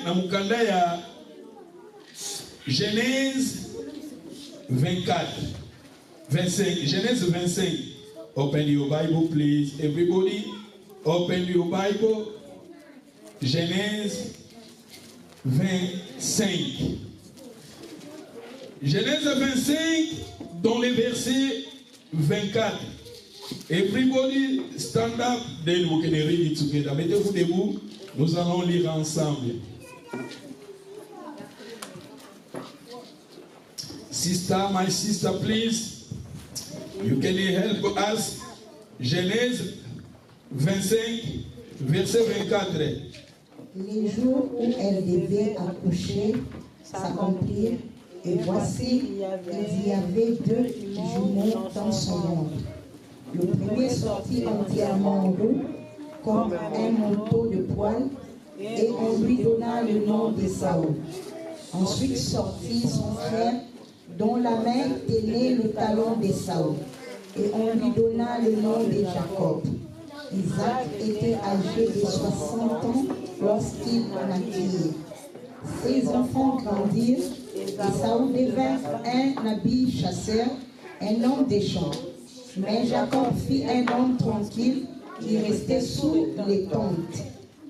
na mukanda ya Genèse 24, 25. Genèse 25. Open your Bible, please. Everybody, open your Bible. Genèse 25. Genèse 25, dans les versets 24. Everybody stand up, then we can read it together. Mettez-vous debout, nous allons lire ensemble. Sister, my sister, please, you can help us. Genèse 25, verset 24. Les jours où elle devait accoucher s'accomplirent, et voici, il y avait 2 jumeaux dans son monde. Le premier sortit entièrement roux, comme un manteau de poil, et on lui donna le nom d'Ésaü. Ensuite sortit son frère, dont la main tenait le talon d'Ésaü, et on lui donna le nom de Jacob. Isaac était âgé de 60 ans lorsqu'il naquit. Ses enfants grandirent, Ésaü devint un habile chasseur, un homme des champs. Mais Jacob fit un homme tranquille qui restait sous les tentes.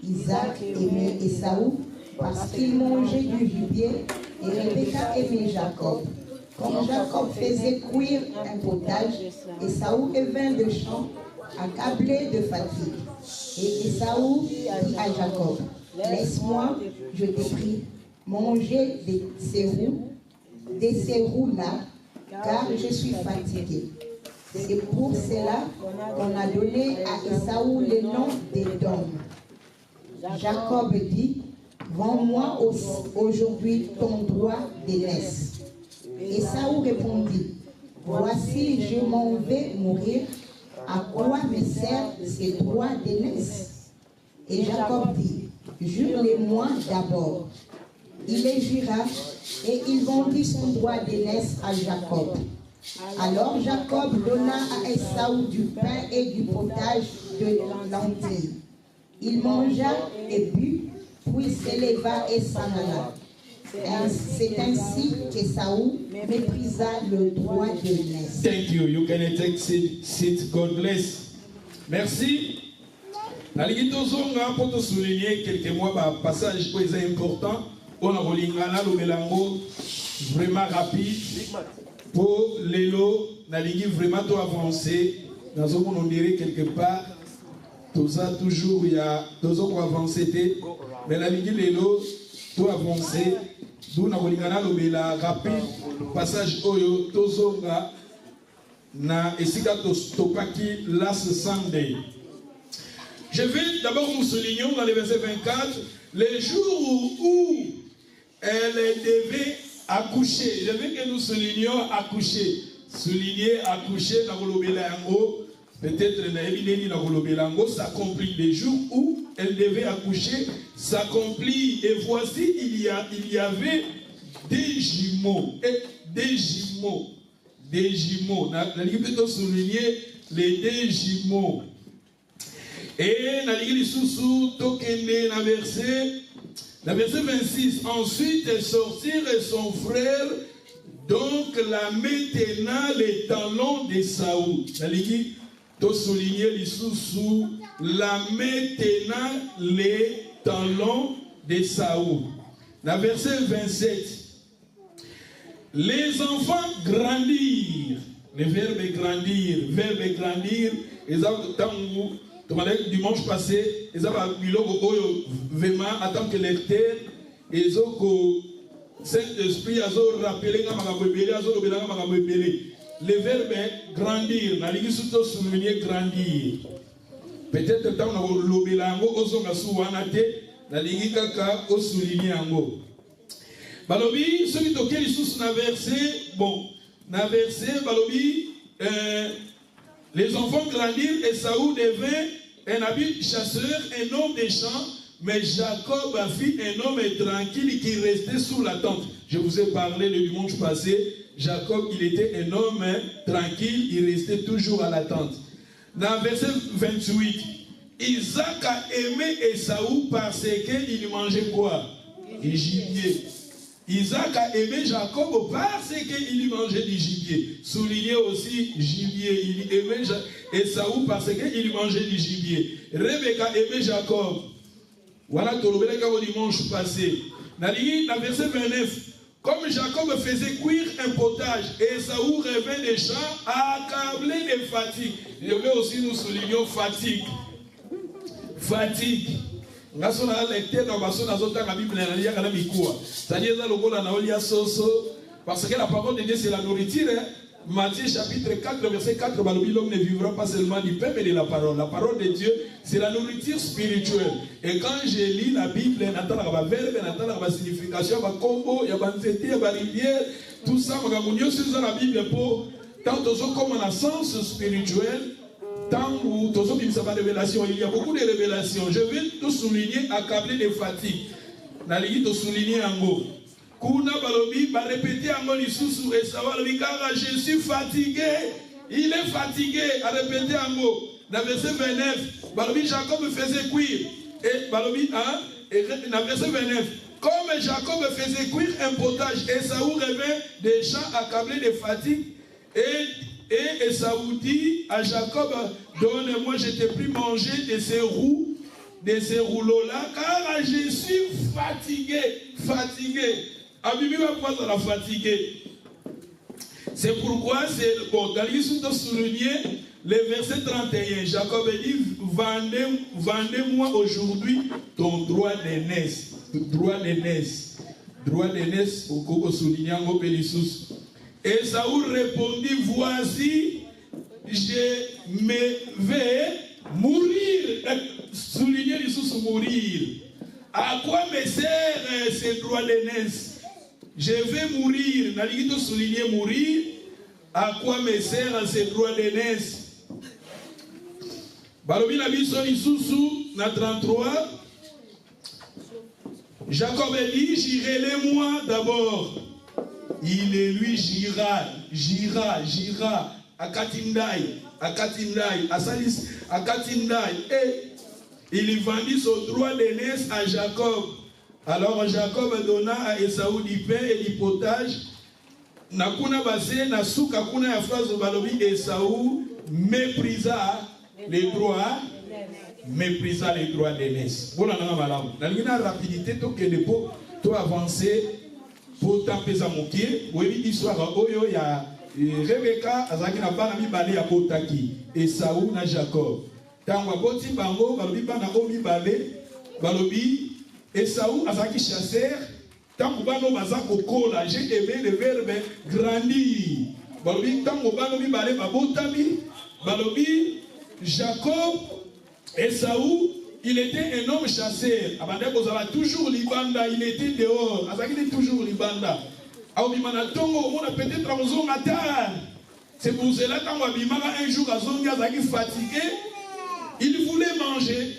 Isaac aimait Ésaü parce qu'il mangeait du gibier, et Rebecca aimait Jacob. Comme Jacob faisait cuire un potage, Ésaü revint de champ, accablé de fatigue. Et Ésaü dit à Jacob, laisse-moi, je te prie, manger de ces roues-là, car je suis fatigué. C'est pour cela qu'on a donné à Ésaü le nom d'Édom. Jacob dit, vends-moi aujourd'hui ton droit d'aînesse. Ésaü répondit, voici, je m'en vais mourir, à quoi me sert ces droits d'aînesse? Et Jacob dit, jure-les-moi d'abord. Il les jura, et il vendit son droit d'aînesse à Jacob. Alors Jacob donna à Ésaü du pain et du potage de lentilles. Il mangea et but, puis s'éleva et s'en alla. C'est ainsi qu'Ésaü méprisa le droit de l'aînesse. Thank you. You can take seat. God bless. Merci. Nalingi tozonga pour te souligner quelques mois par passage très important. On a rolingana le mélango vraiment rapide. Pour l'élo, nalingi vraiment tout avancé. Dans ce qu'on dirait quelque part, tout ça toujours il y a deux autres avancés. Mais nalingi l'élo tout avancé. D'où na rolingana le mélango rapide. Passage oyo tozonga na esika topaki last Sunday. Je vais d'abord nous souligner dans le verset 24 les jours où elle devait accoucher. Je veux que nous soulignions accoucher. Souligner accoucher dans le Belango. Peut-être na Belango s'accomplit. Les jours où elle devait accoucher s'accomplit. Et voici il y avait des jumeaux. Des jumeaux. Des jumeaux. On peut souligner les deux jumeaux. Et dans l'église sous tokende na verset 26. Ensuite elle sortirent et son frère, donc la maintenant les talons d'Ésaü. Dans l'église to souligner les sous la maintenant les talons d'Ésaü. Dans verset 27. Les enfants grandirent. Le verbe grandir, dimanche passé, ils avaient vraiment en tant que lecteur, ils ont Saint-Esprit a rappelé le verbe grandir, na ligi surtout souligner grandir. Peut-être tant na lobelango ozonga suwanate na ligi kaka o souligner ango. Balobi celui toqué les sous na verset balobi les enfants grandirent et Ésaü devint un habile chasseur, un homme des champs, mais Jacob a fait un homme tranquille qui restait sous la tente. Je vous ai parlé le dimanche passé, Jacob il était un homme tranquille, il restait toujours à la tente. Dans verset 28, Isaac a aimé Ésaü parce qu'il mangeait quoi? du gibier. Isaac a aimé Jacob parce qu'il mangeait du gibier. Soulignez aussi gibier. Il aimait Esaü parce qu'il mangeait du gibier. Rebecca aimait Jacob. Voilà tout le dimanche passé. Dans le verset 29, comme Jacob faisait cuire un potage, Esaü revint des champs accablé de fatigue. Je vais aussi nous souligner fatigue. Fatigue. Parce que la parole de Dieu c'est la nourriture. Matthieu chapitre 4 verset 4, l'homme ne vivra pas seulement du pain mais de la parole. La parole de Dieu c'est la nourriture spirituelle. Et quand je lis la Bible, la signification, la combo, il y a la rivière, tout ça, la Bible pour tant comme un sens spirituel. Tant où révélation, il y a beaucoup de révélations. Je vais te souligner accablé de fatigue. Naligi te souligner en mot. Kuna balobi va répéter en mot l'issoussou et savoir le car je suis fatigué. Il est fatigué à répéter en mot. Dans le verset 29, balobi Jacob faisait cuire. Et balobi et dans le verset 29, comme Jacob faisait cuire un potage, Esaü revint des champs accablé de fatigue et Esaü dit à Jacob, donne-moi, je t'ai pris manger de ces rouleaux-là, car je suis fatigué. Abibi va pas la fatiguer. C'est pourquoi c'est bon. Galilée de souligner le verset 31. Jacob dit, vendez-moi aujourd'hui ton droit d'aînesse. Droit d'aînesse. Droit d'aînesse, au coco souligner en Pélissus. Et Saoul répondit, voici, je me vais mourir. Souligner les sous mourir. À quoi me sert ce droit d'aînesse? Je vais mourir. N'a-t-il pas souligner mourir? À quoi me sert ce droit d'aînesse? Balobi la bison isusu na 33. Jacob dit, j'irai moi d'abord. Il et lui jira, Akatindai, Asalis, Akatindai, et il vendit son droit d'aînesse à Jacob. Alors Jacob donna à Esaü du pain et du potage. Nakuna basé, nasuka kuna ya phrase balobi Esaü méprisa les droits. Méprisa les droits d'aînesse. Voilà, dans la rapidité, tu avancer. Pour taper à mon pied, oui, l'histoire oyo ya Rebecca azaki na bana mibale ya botaki Esaü na Jacob. Tangwa boti bango balobi bana o mibale balobi Esaü azaki chasseur. Tango bano baza kokola, j'ai aimé le verbe grandir. Balobi tango bano mibale babotami balobi Jacob Esaü. Il était un homme chasseur. Toujours libanda, il était dehors. Il était toujours libanda. C'est pour cela un jour fatigué, il voulait manger.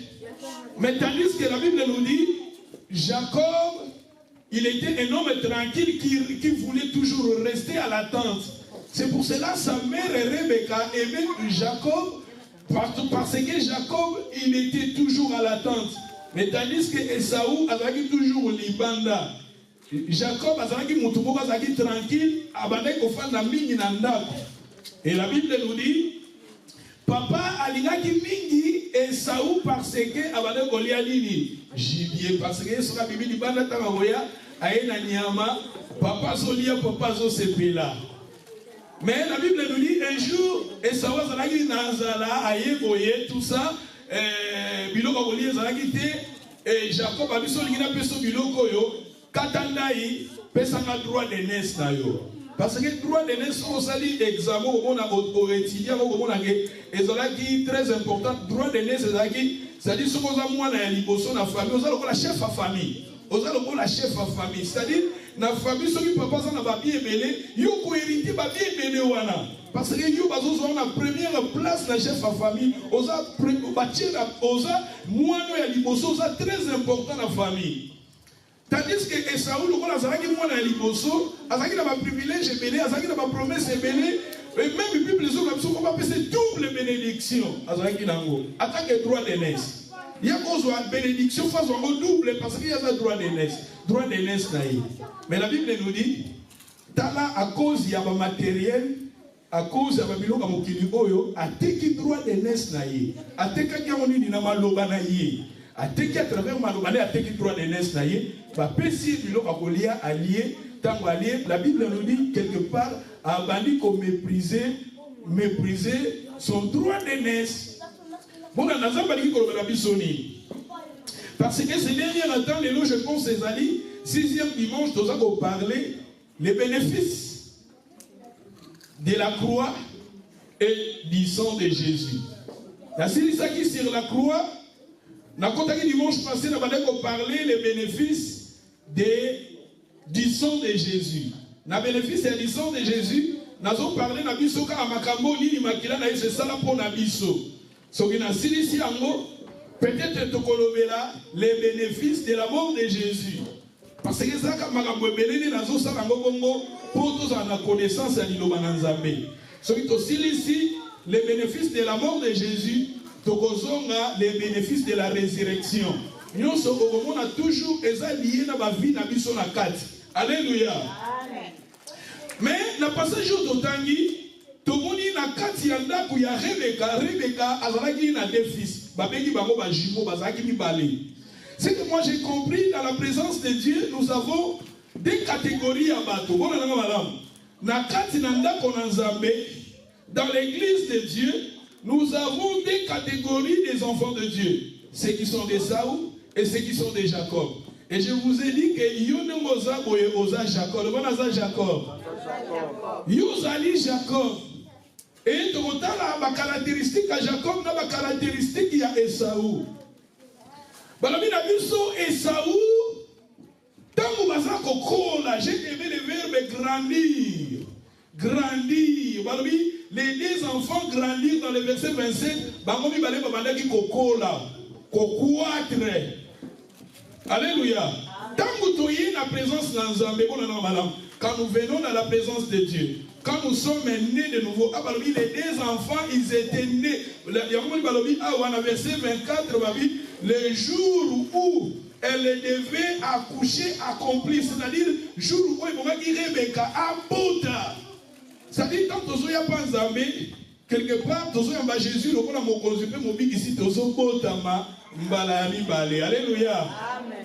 Mais tandis que la Bible nous dit, Jacob, il était un homme tranquille qui voulait toujours rester à l'attente. C'est pour cela que sa mère Rebecca aimait Jacob. Parce que Jacob, il était toujours à l'attente. Mais tandis que Esaü avait toujours libanda. Jacob avait tranquille, et la Bible nous dit, papa alingaki mingi Esaü parce que abade kolia nini gibier, parce que sur la Bible libanda tangoya aena nyama, papa zolia, papa zo sepela. Mais la Bible nous dit un jour, Esaü azalaki nazala ayeboye tout ça, biloko kolia azalaki te, et Jacob abiso lingina peso biloko yo, katandai pesanga droit d'aînesse na yo. Parce que droit d'aînesse on sali examen on a étudié on a ezalaki très important. Droit d'aînesse ezalaki, c'est-à-dire ce qu'on a moi na liboso na famille, on a la chef à famille. On a la chef à famille, c'est-à-dire na famille ceux qui papa ça na ba bien belé, yo ko hériter ba bien belé wana. Parce que yo bazo zo na première place na chef à famille, oza bachela oza moi no ya liboso ça très important na famille. Tandis que Esaü, le roi Azaraki, moi, dans l'Iboso, Azaraki n'a pas privilège belé, Azaraki n'a pas promesse belé, et même les autres, on va passer double bénédiction. Azaraki n'a pas. Attaque le droit d'aînesse. Il y a une bénédiction face au double parce qu'il y a le droit d'aînesse. Droit d'aînesse, mais la Bible nous dit, tala à cause il y a un matériel, à cause il y a un biloko mokili oyo, a teki droit d'aînesse naïe, a teki kiamoni ni na maloba naïe, a teki à travers maloba naïe, a teki droit d'aînesse naïe, va pesi biloko akolia allié, tango allié, la Bible nous dit quelque part, a bandi qu'on mépriser son droit d'aînesse. Bon, on a zambali ko la bisoni. Parce que ces derniers temps, je pense ces alliés, 6e dimanche, nous allons parler les bénéfices de la croix et du sang de Jésus. La série qui sur la croix, dans le dimanche passé, nous allons parler les bénéfices du sang de Jésus. Les bénéfices du sang de Jésus, nous allons parler de biso à makambo ni makila na c'est ça pour na biso. So que na série ici peut-être les bénéfices de la mort de Jésus. Parce que ça, quand on pour tous en la connaissance à l'Ilobananzamé. C'est aussi ici, les bénéfices de la mort de Jésus, les bénéfices de la résurrection. Nous sommes toujours liés dans la vie de la carte. Alléluia. Mais le passage au Tangi, tout le monde na kati ya ndako ya Rebecca azalaki na deux fils. Babengi bango ba jumeaux bazaki mibale. C'est que moi j'ai compris dans la présence de Dieu, nous avons des catégories à bateau. Bon na madame. Na kati na ndako na Nzambe, dans l'église de Dieu, nous avons des catégories des enfants de Dieu. Ceux qui sont des Saoul et ceux qui sont des Jacob. Et je vous ai dit que Yone Moza Boye Oza Jacob. Bon na Jacob. Yozali Jacob. Et tu as la caractéristique à Jacob, la caractéristique il y a Esaú. Esaú, j'ai aimé le verbe grandir. Grandir. Les deux enfants grandir dans le verset 27. Alléluia. La présence quand nous venons dans la présence de Dieu, quand nous sommes nés de nouveau, les deux enfants, ils étaient nés. Verset 24, le jour où elle devait accoucher, accomplir, c'est-à-dire le jour où Rebecca a bota. C'est-à-dire, quand nous sommes pas Zambé, quelque part, nous sommes Jésus, nous sommes consulté, nous sommes ici, nous sommes botama, alléluia.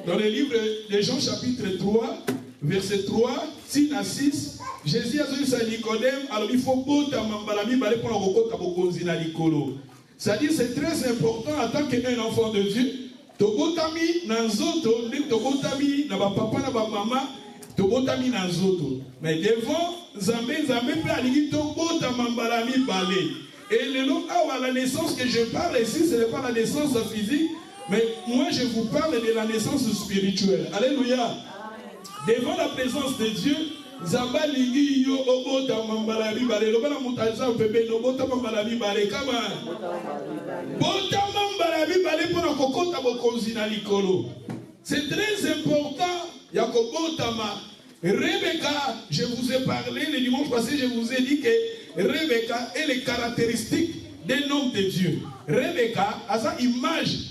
Dans le livre de Jean, chapitre 3, verset 3, 6 à 6, Jésus a dit à Nicodème, alors il faut c'est-à-dire c'est très important en tant qu'un enfant de Dieu. Tobotami nanzoto, tobotami na papa na maman, tobotami nanzoto. Mais devant Zambé peut aller tobotama mbalami balé. Et le nom à la naissance que je parle ici, ce n'est pas la naissance physique, mais moi je vous parle de la naissance spirituelle. Alléluia. Devant la présence de Dieu, Zamba ligi yo obota mambala bibale lobana mutaza bebe no bota mambala bibale kama bota mambala bibale pour na kokota bokonzi na likolo. C'est très important ya kobota ma Rebecca, je vous ai parlé le dimanche passé, je vous ai dit que Rebecca est les caractéristiques d'un homme de Dieu. Rebecca a sa image.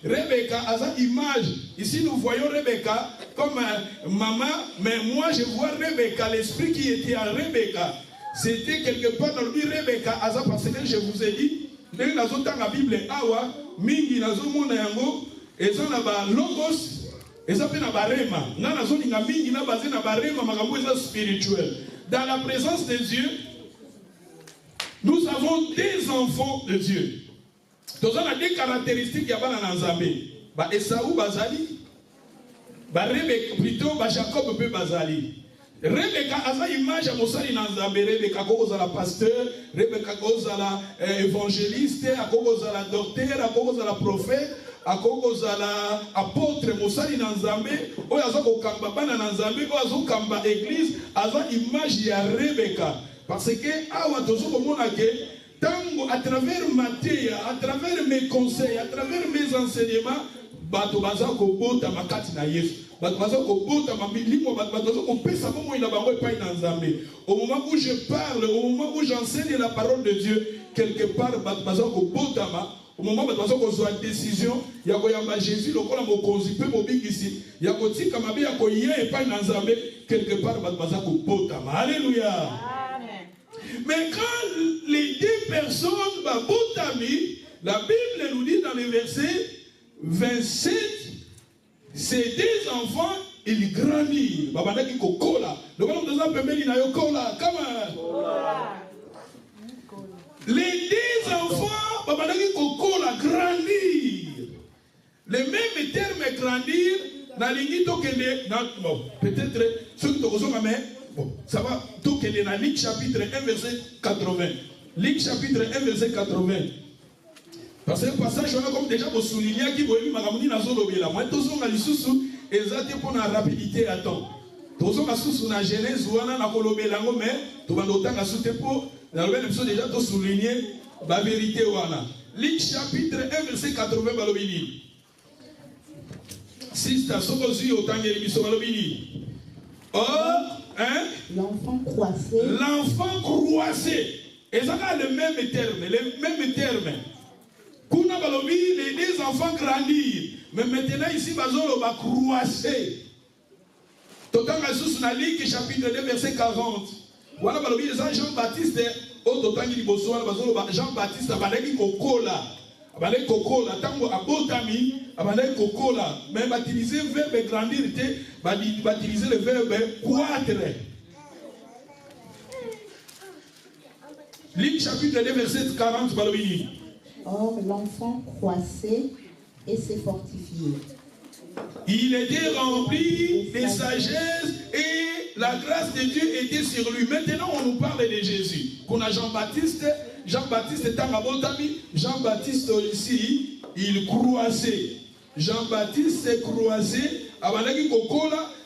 Rebecca a sa image. Ici nous voyons Rebecca comme maman, mais moi je vois Rebecca, l'esprit qui était en Rebecca. C'était quelque part dans le livre Rebecca a sa, parce que je vous ai dit, dans la Bible, awa, mingi nazo mona yango, ezan na ba logos, ezan pe na ba rema. Na nazo ninga mingi na basé na ba rema, makambo ezan spirituel. Dans la présence de Dieu, nous avons des enfants de Dieu. Nous avons des caractéristiques qui sont Nzambé. Esaú bazali, Rebecca plutôt, Jacob peut bazali. Rebecca a sa image à Moussali Nzambé. Rebecca a la pasteur, Rebecca a la évangéliste, a la docteur, a la prophète, a la apôtre Moussali Nzambé. O yazo ko kamba bana Nzambé, o yazo kamba église, a sa image ya Rebecca. Parce que à travers ma théa, à travers mes conseils, à travers mes enseignements, au moment où je parle, au moment où j'enseigne la parole de Dieu, quelque part, au moment où tu as une décision, il y a Jésus, le corps de Mokonzi, peu mobile ici, il y a Koti Kamabe, il y a Koye et pas une Nzambe, quelque part, alléluia. Mais quand les deux personnes, la Bible nous dit dans le verset 27, ces deux enfants, ils grandissent. Les deux enfants, grandir. Le même terme grandir, peut-être ceux qui te bon, ça va, tout est dans Luc chapitre 1, verset 80. Luc chapitre 1, verset 80. Parce que le passage, on a comme déjà pour souligner qu'il y a une là. Moi, tout ça, et ça, pour la rapidité à temps. Tout ça, on a Genèse, on a Kolobélango, mais tout le monde a souté pour, dans le même épisode, déjà, tout souligner la vérité. Luc chapitre 1, verset 80, Balobini. Si tu as sauvé autant de l'émission, Balobini. Or, hein? L'enfant croissait. L'enfant croissait. Et ça a le même terme. Le même terme. Kuna balobi, les deux enfants grandirent. Mais maintenant ici, bazolo va croisser. Total Masus Nalik, chapitre 2, verset 40. Voilà balobi, les Jean-Baptiste, au total Jean-Baptiste, abandaki kokola. Abandaki kokola. Tango abotami, abandaki kokola. Mais baptiser le verbe grandir, baptiser le verbe croître. Luc chapitre 2, verset 40, balobi. Or, l'enfant croissait et s'est fortifié. Il était rempli de sagesse et la grâce de Dieu était sur lui. Maintenant, on nous parle de Jésus. Qu'on a Jean-Baptiste est un abotami. Jean-Baptiste ici, il croissait. Jean-Baptiste croissait,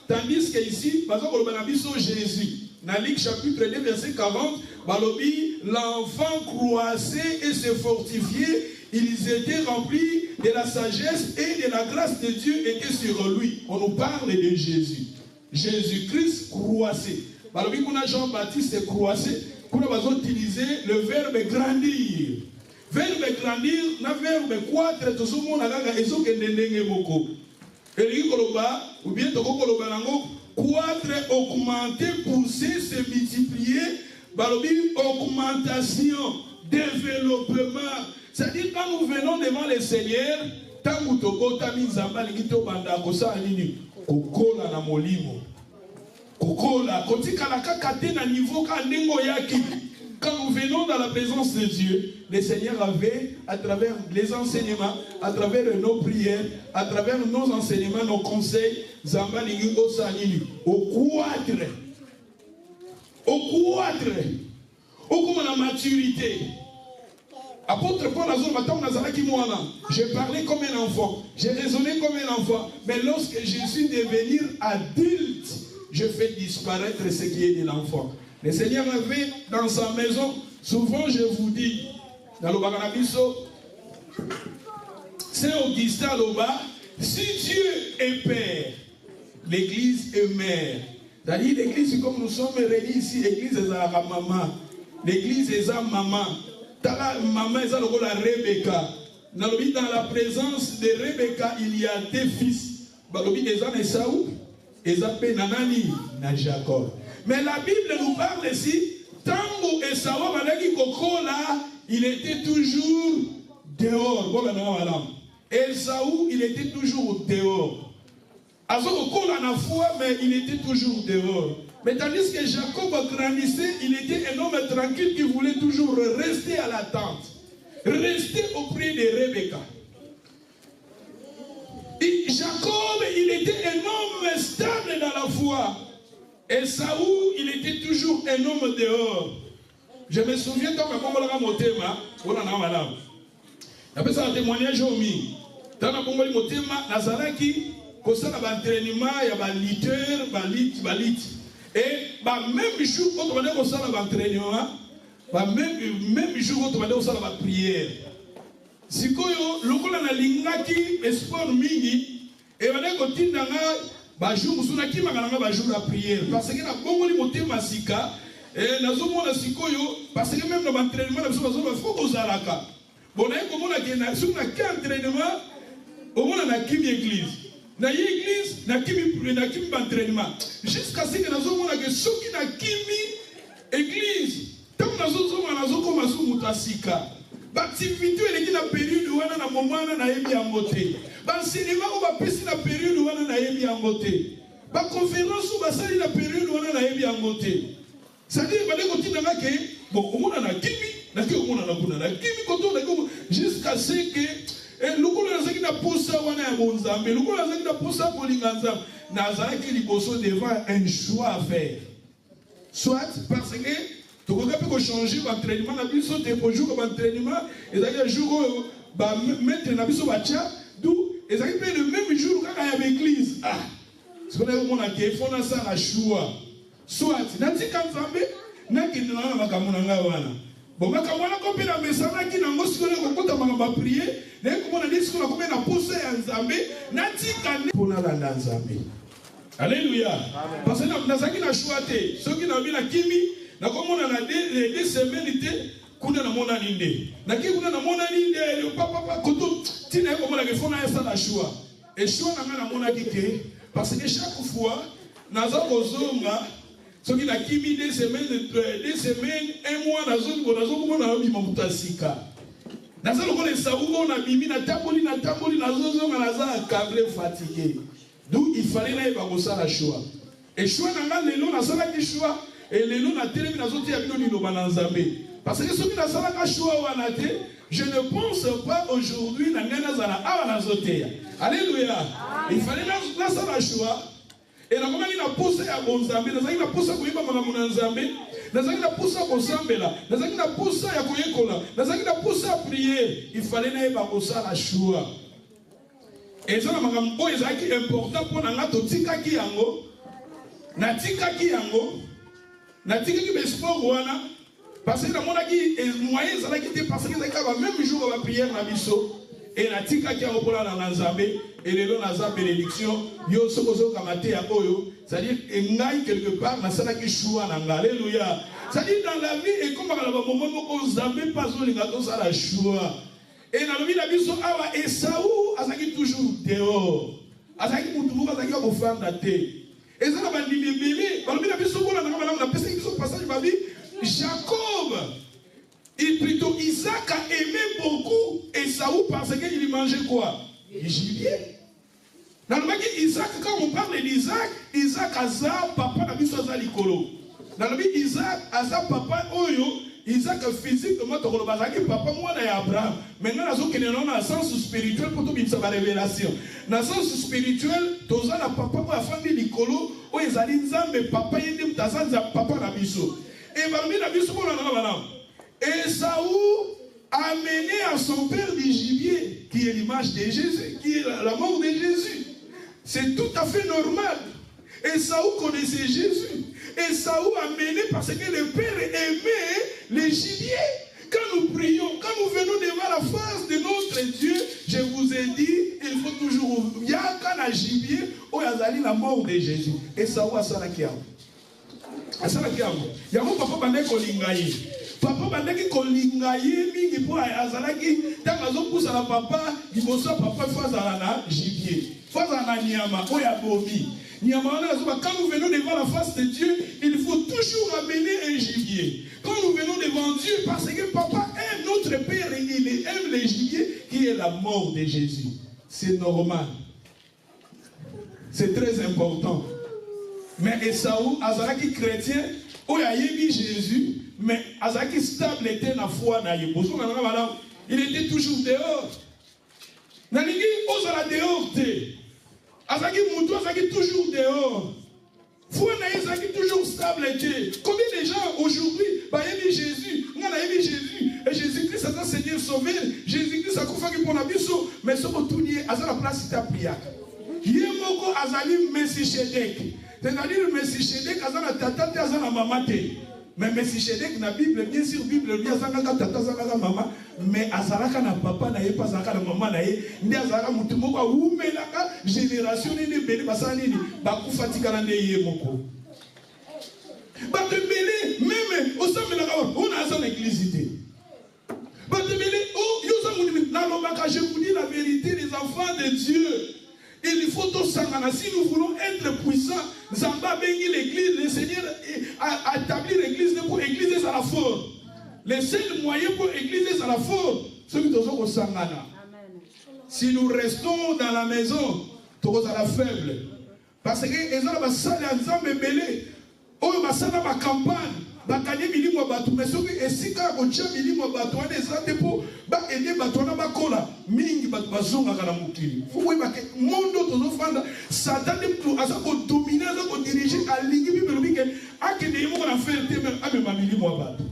tandis qu'ici, Jésus. Dans Luc chapitre 2, verset 40, l'enfant croissait et se fortifiait. Ils étaient remplis de la sagesse et de la grâce de Dieu était sur lui. On nous parle de Jésus. Jésus-Christ croissait. Jean-Baptiste croissait. Nous avons utilisé le verbe grandir. Verbe grandir, le verbe croître, tout le monde a ou bien croître, augmenter, pousser, se multiplier, augmentation, développement. C'est-à-dire quand nous venons devant le Seigneur, tant que nous quand nous venons dans la présence de Dieu, le Seigneur avait, à travers les enseignements, à travers nos prières, à travers nos enseignements, nos conseils, Zamba Ligi Osanini, au croître, au comme la maturité. Apôtre Paul j'ai parlé comme un enfant, j'ai raisonné comme un enfant, mais lorsque je suis devenu adulte, je fais disparaître ce qui est de l'enfant. Le Seigneur avait dans sa maison, souvent je vous dis, dans le Baganabiso, Saint Augustin Loba, si Dieu est Père, l'Église est mère. C'est-à-dire l'Église, comme nous sommes réunis ici, l'Église est à la maman, l'Église est à maman. Maman est à la Rebecca. Dans la présence de Rebecca, il y a deux fils. Balobi Ezan et Saoul, Ezapé Nanani, na Jacob. Mais la Bible nous parle ici, Tango et Saoul, il était toujours dehors. Et Saoul, il était toujours dehors. Mais il était toujours dehors. Mais tandis que Jacob grandissait, il était un homme tranquille qui voulait toujours rester à la tente. Rester auprès de Rebecca. Et Jacob, il était un homme stable dans la foi. Et Saoul, il était toujours un homme dehors. Je me souviens quand on a après ça, un témoignage au mi. Dans la Congo, Nazaraki, comme ça, l'entraînement, il y a un litre, et même jour, quand on a ça, l'entraînement, même jour, quand on a ça, la prière. Si quand on a l'ingaki, espoir mingi, et on a continué dans jour, on a qui m'a jour la prière. Parce que la Congo, il y a masika, et nous avons la sikoyo, parce que même dans l'entraînement, nous avons fait aux alaka. Bon, on a un entraînement, on a une église. Dans l'église, on a un entraînement. Jusqu'à ce que nous avons ceux qui ont une église. Tant que nous avons un mutasika. L'activité est dans la période où on a un moment où on a bien monté. L'enseignement on va passer dans la période où on a bien monté. La conférence on va salir dans la période où on a bien monté. C'est-à-dire que bon, on a un jusqu'à ce que le gouvernement a poussé à Bonzambe, le gouvernement a poussé à Polinganzam, Nazareth devant un choix à faire. Soit parce que tu peux changer l'entraînement, tu peux jouer l'entraînement, et tu peux jouer mettre dans le bacha, d'où et ça peut le même jour quand il y a l'église. Ah, ce qu'on a fait, il faut ça la choix. Soit, Nanti Kanzambe, Naki Nana wana. Bon, mais quand on a compris la message, qui n'a pas de prier, mais comme on a dit, ce qu'on a combien de poussé en Zambé, Nati Kane pour la Zambé. Alléluia. Parce que dans ce qui a choisi, ceux qui n'ont vu la Kimi, na comme on a des semaines, qu'on a mon aninde. Na qui on a mon aninde, le papa, koto, tina comme on a fait la choix. Et choix n'a pas mon aninde, parce que chaque fois, nous avons ceux qui ont mis des semaines, un mois, nous avons mis mon mutasika. Nous avons les saoulons, on a mis na taboli, nous avons câblé fatigué. D'où il fallait aller à la choix. Et choix n'a pas les lots, nous avons choix. Et les lots, nous avons télé, nous avons dit parce que ceux qui ont la choix, je ne pense pas aujourd'hui, nous avons alléluia. Il fallait la choix. Et la maman a poussé à Bonzambe, a poussé à Koyiba Manzambe, a poussé à Bonsambela, a poussé à Koyekola, a poussé à prier. Il fallait n'aller pas pour ça la choix. Et ça, c'est important pour nous. Tika Kiango, Natika Kiango, Natika qui sport wana, parce que la maman a dit, moyen, ça a quitté parce que c'est le même jour de la prière na biso. Et Natika Kiango pour la Nanzambe. Et les gens ont bénédiction, yo sokozo kamate ya oyo, c'est-à-dire engai quelque part na sala ki choix na alléluia. C'est-à-dire dans la vie et comme dans le moment où Zambé pas zo linga to sala choix. Et dans la vie la biso awa Esaou azaki toujours dehors. Azaki mutubu azaki ko fanda te. Et ça na bandi bébé, dans la vie la biso ko na pesa biso passage ba vie Jacob. Et plutôt Isaac a aimé beaucoup Esaou parce qu'il mangeait quoi? Du gibier. Dans le monde Isaac, quand on parle d'Isaac, Isaac a ça, papa n'a vu ça likolo. Dans le monde Isaac a ça, papa oyo, Isaac physiquement, tu as papa moi et Abraham. Maintenant, nous avons un sens spirituel pour tout le monde, révélation. Dans le sens spirituel, tu as un papa ou la famille likolo, où ils ont dit, mais papa, il dit, papa n'a vu ça. Et parmi la vie, Esaou a mené à son père du gibier, qui est l'image de Jésus, qui est la mort de Jésus. C'est tout à fait normal. Esaou connaissait Jésus. Esaou a mené parce que le père aimait les gibiers. Quand nous prions, quand nous venons devant la face de notre Dieu, je vous ai dit, il faut toujours il y a un gibier où il y a la mort de Jésus. Esaou a ça la kiam. A ça la kiam. Il y a mon papa bandé kolingaye. Papa bandaki kolingaye mingi pour azalaki tangazo pousa la papa liboso papa fazala na gibier. Fazala na nyama oya bomi. Nyama na quand nous venons devant la face de Dieu, il faut toujours amener un gibier. Quand nous venons devant Dieu, parce que papa aime notre Père et il aime le gibier qui est la mort de Jésus. C'est normal. C'est très important. Mais Esaou, Azalaki chrétien, oya yebi Jésus, mais Azaki stable était dans la foi. Il était toujours dehors. Nanigi osala dehors te. Azaki Moutou Azaki toujours dehors. Foi Azaki toujours stable était. Combien de gens aujourd'hui yebi Jésus, yebi Jésus, et Jésus-Christ a Seigneur sauvé. Jésus-Christ a fait pour la biso, mais ce que tout est à la place de ta prière. Yemoko Azali Messichedek. C'est-à-dire Messichedek Azana tata Azana mamate. Mais Messichedek na Bible, bien sûr, Bible, bien Azana tata Azana maman, mais Azalaka na papa na ye pas Azalaka na maman na ye, ni Azalaka mutumoko umelaka génération ni beli basani ni bakufatika na ye moko. Batembele même au sein de la on a ça l'église. Batembele oh yo enfants de Dieu. Il faut tout s'angana. Si nous voulons être puissants, Zamba bénit l'église, le Seigneur a établi l'église pour l'église à la force. Le seul moyen pour l'église à la force, c'est que nous sommes au Sangana. Si nous restons dans la maison, nous sommes à la faible. Parce que les gens ont salé en disant, mais belé, oh, ils ont salé dans la campagne. Bakanye milimo batu mais soki esika kocha milimo batu wana ezate po ba aider batu wana bakola mingi batu bazonga kana mukili fuwe bake mondo tozo fanda satani pour asa ko dominer asa ko diriger alingi bibelo bike akende yimo na faire te même abe ma milimo batu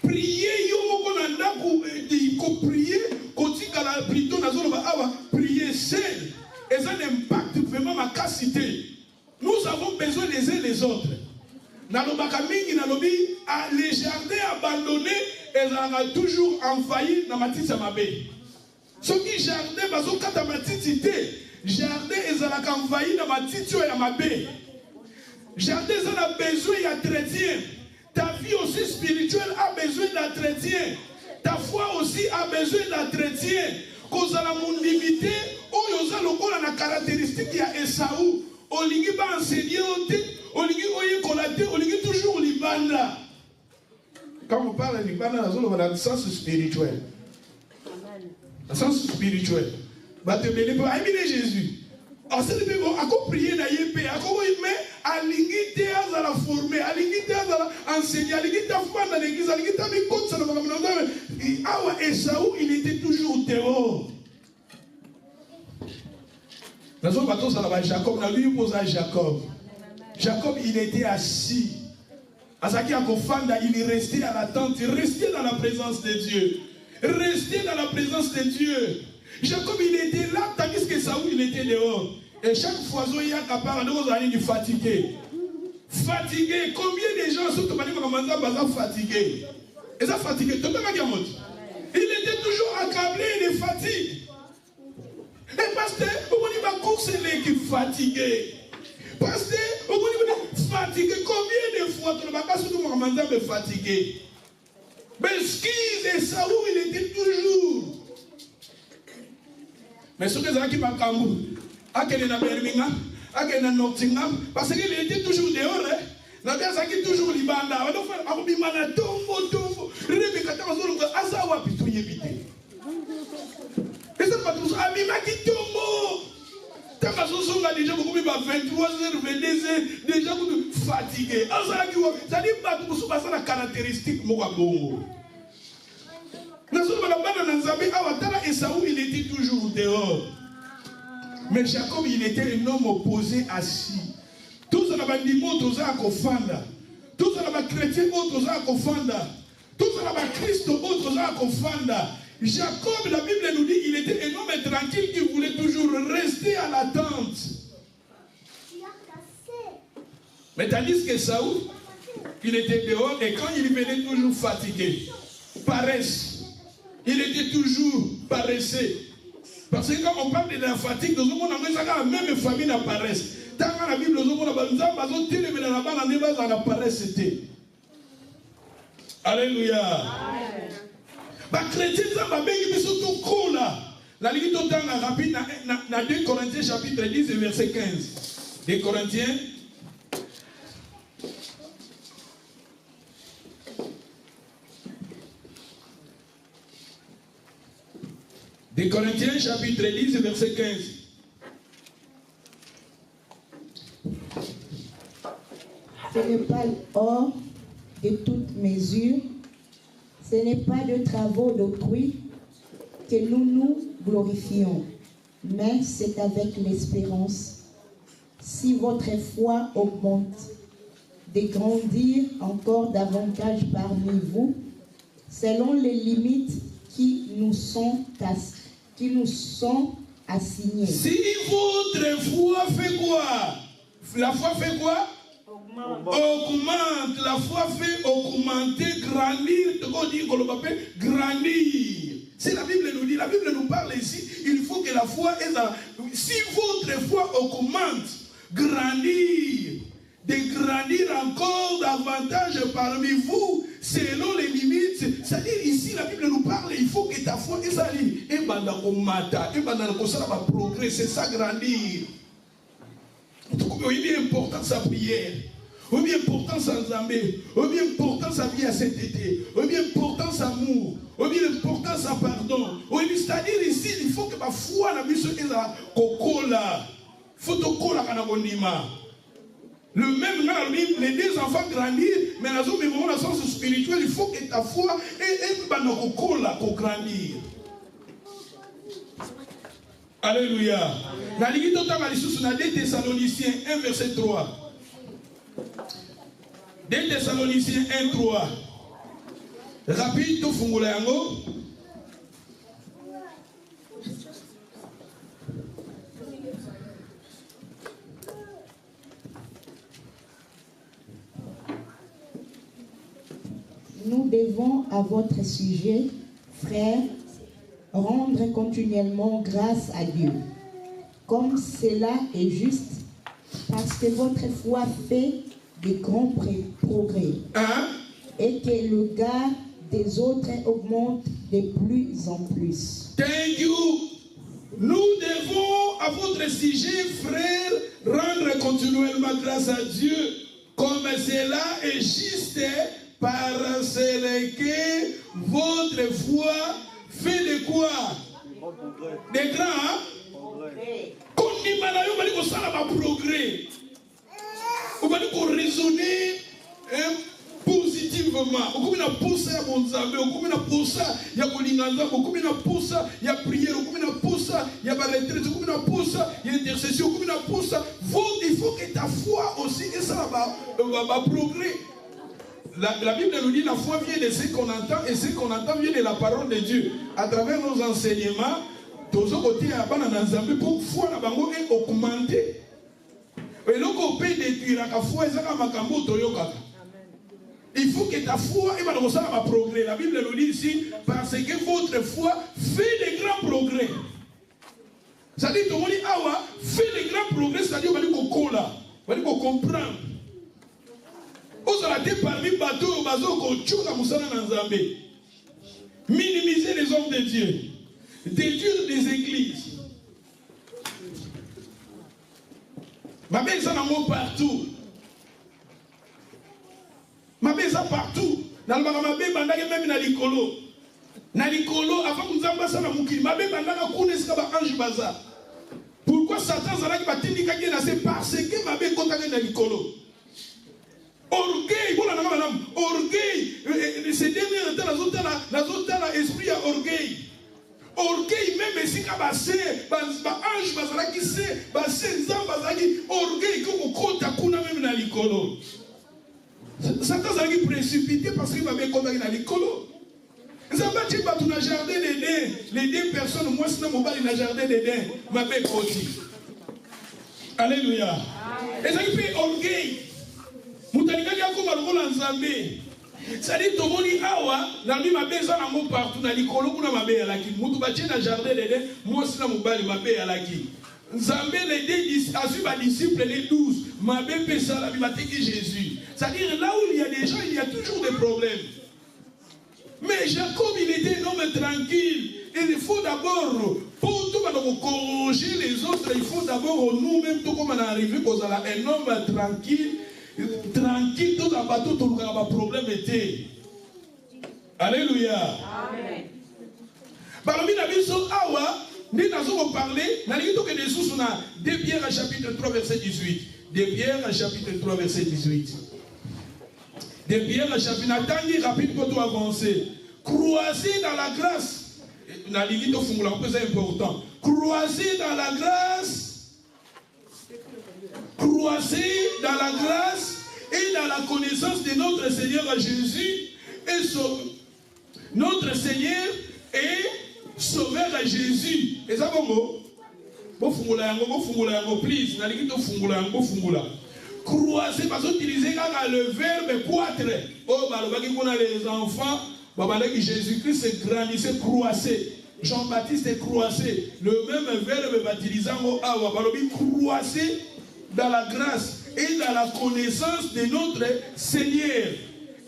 prier yo moko na ndako ko prier kotika la plutôt na zolo ba awa prier seul et ça impact vraiment ma capacité. Nous avons besoin les uns les autres. Les jardins abandonnés, ils ont toujours envahi dans ma petite samabé. Ceux qui jardin, parce que dans ma petite cité, jardin, ils ont envahi dans ma petite samabé. Jardin, ils ont besoin d'entretien. Ta vie aussi spirituelle a besoin d'entretien. Ta foi aussi a besoin d'entretien. Quand on a mon limité, on a la caractéristique qui a Esaou. On ne pas enseigner, on lit toujours l'Ibanda. Quand on parle de l'Ibanda, on a le sens spirituel. Le sens spirituel. Jésus. Alors, c'est le bon, à quoi prier dans l'IP, à quoi il met, à l'ingité à la former, à l'ingité à la enseigner, à l'ingité à faire dans l'église, à l'ingité à mes côtes, ça ne va pas me Esaou, il était toujours dehors. Dans un bateau, ça va Jacob, on a lui posé à Jacob. Jacob, il était assis. Azaki Akofanda, il est resté à la tente, il restait dans la présence de Dieu. Resté dans la présence de Dieu. Jacob, il était là, tandis que Saoul, il était dehors. Et chaque fois, il y a capable de fatigué. Fatigué. Combien de gens sont fatigués? Et ça, fatigué. Il était toujours accablé de fatigue. Et pasteur, on va courser l'équipe fatiguée. Pasteur, on va fatigué. Combien de fois tu n'as pas fatigué? Mais excuse, et Saoul, il était toujours. Mais ce que c'est qui m'a camou, à quel est la Birmingham, à quel est Nottingham, parce qu'il était toujours dehors. La personne qui est toujours libanda, on a fait un bimana tombo, Rebecca Tamazolo, Azawa, puis tout y éviter. Et ça pas tous, Abima qui tombe. Tamazoso a déjà beaucoup, 23h, 22h, déjà fatigué. Ça dit pas tout ça, la caractéristique, moi, bon. Esaou, il était toujours dehors. Mais Jacob, il était un homme opposé assis. Tous les bandimos, tous les kofanda. Tous les chrétiens, tous les kofanda. Tous les Christ, tous les kofanda. Jacob, la Bible nous dit, il était un homme tranquille qui voulait toujours rester à l'attente. Mais tandis que Saoul, il était dehors et quand il venait toujours fatigué, paresse. Il était toujours paresseux. Parce que quand on parle de la fatigue, nous avons la même famille n'a paresse. Tant que la Bible nous a paresse. Alléluia. Les chrétiens, ils sont tout cool là. La Ligue de temps rapide dans 2 Corinthiens chapitre 10 verset 15. 2 Corinthiens. Des Corinthiens chapitre 10 verset 15. Ce n'est pas hors de toute mesure, ce n'est pas de travaux d'autrui que nous nous glorifions, mais c'est avec l'espérance. Si votre foi augmente, de grandir encore davantage parmi vous, selon les limites qui nous sont assignées. Si votre foi fait quoi? La foi fait quoi? Augmente. La foi fait augmenter, grandir. Grandir. Si la Bible nous dit, la Bible nous parle ici, il faut que la foi est dans... Si votre foi augmente, grandir, de grandir encore davantage parmi vous, selon les limites. C'est-à-dire ici, la Bible nous parle il faut que ta foi ezali et banda ko mata et banda ko sala ba progrès, c'est ça grandir. Oui, bien important sa prière. Oui, bien important sa Nzambé. Oui, bien important sa vie à cet été. Oui, bien important sa amour. Oui, bien important sa pardon. Oui, c'est-à-dire ici, il faut que ma foi na biso eza kokola. Faut kokola kana bonima. Le même les deux enfants grandir, mais dans un sens spirituel, il faut que ta foi et kokola ko grandir. Alléluia. La Ligue de 2 Thessaloniciens 1 verset 3. 2 Thessaloniciens 1 3. Rapide, tout fungula yango. Nous devons à votre sujet, frères, rendre continuellement grâce à Dieu, comme cela est juste, parce que votre foi fait de grands progrès, et que le regard des autres augmente de plus en plus. Thank you. Nous devons à votre sujet, frères, rendre continuellement grâce à Dieu, comme cela est juste, parce que votre foi fait de quoi? Des grands progrès. Quand on progrès, on va raisonner positivement. On va pousser à mon Zambé, on va pousser à Kolinganza, on va pousser à prière, on va pousser à la retraite, on va pousser à l'intercession, on va pousser. Il faut que ta foi aussi, et ça va progrès. La Bible nous dit la foi vient de ce qu'on entend et ce qu'on entend vient de la parole de Dieu. À travers nos enseignements, tous les côtés pour que la foi est augmentée. Et donc on peut détruire la foi. Il faut que ta foi va progrès. La Bible nous dit ici parce que votre foi fait de grands progrès. C'est-à-dire que tout le monde dit fait de grands progrès, c'est-à-dire qu'on va comprendre. Vous avez été parmi les bateaux, minimiser les hommes de Dieu, détruire des églises. Ma belle, ça n'a partout. Ma belle, ça partout. Dans le Maramabé, même dans l'Ikolo. Dans l'Ikolo, avant que nous avons ça dans Moukili, ma belle, ange baza. Pourquoi Satan va c'est parce que ma belle, quand dans l'Ikolo. Orgueil, orgueil, ces derniers temps, l'esprit à orgueil. Orgueil, même si kabase, ange bazalaki se, basenza bazalaki, orgueil, comme on compte à kuna même dans l'icolo. Satan zalaki précipité parce qu'il m'avait condamné dans l'icolo. Zambati batu na jardin d'Éden, les deux personnes, moi sinon mon bali na jardin d'Éden, m'avait côté. Alléluia. Et ça fait orgueil. Mutalikaki akoma lokola Nzambe. C'est-à-dire que tomoni awa na mi mabeza na mo partout na likolo kuna mabe alaki. Mutu batie na jardin d'Éden, moi sina mobali mabe alaki. Nzambe les deux a suivi les disciples les 12, mabe pesa la bibateki Jésus. C'est-à-dire là où il y a des gens, il y a toujours des problèmes. Mais Jacob, il était un homme tranquille. Et il faut d'abord, pour tout corriger les autres, il faut d'abord nous-mêmes, tout comme on est arrivé, qu'on a un homme tranquille. Tranquille, tout un bateau, tout le problème était. Alléluia. Amen. Parmi les gens, nous avons parlé, nous avons parlé de 2 Pierre chapitre 3 verset 18. 2 Pierre chapitre 3 verset 18. 2 Pierre chapitre 3 rapide pour tout avancer. Croisez dans la grâce. Nous avons c'est important. Croisez dans la grâce. Croisez dans la grâce et dans la connaissance de notre Seigneur Jésus et notre Seigneur et Sauveur Jésus. Et ça bon please, croisez, parce que utiliser le verbe croître. Oh, les enfants, Jésus-Christ grandissait, croissait. Jean-Baptiste est croissé. Le même verbe baptisant croissé dans la grâce et dans la connaissance de notre Seigneur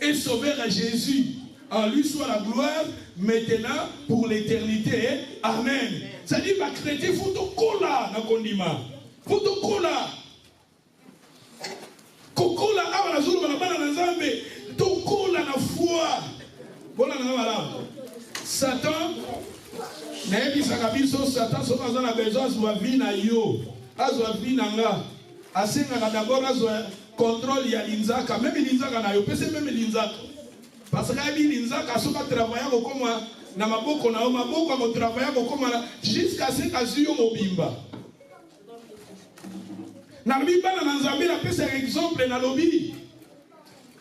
et Sauveur Jésus. En lui soit la gloire, maintenant, pour l'éternité. Amen. Ça dit, ma chrétien, il faut te coller dans le condiment. Il faut te coller. Kokola, awa na zulu balabala na Nzambe. Tokola na foi. Voilà, Satan, Satan, Satan, a besoin de vie na yo. Azwa vie na nga. Asenga d'abord azwa contrôle ya linzaka. Même linzaka na yo. Pese même linzaka. Parce que ya linzaka soka travailler comme na maboko na yo. Maboko ko travailler comme jusqu'à ce qu'azuyo mobimba. Na Bible na Nzambe na pesa exemple na lobi.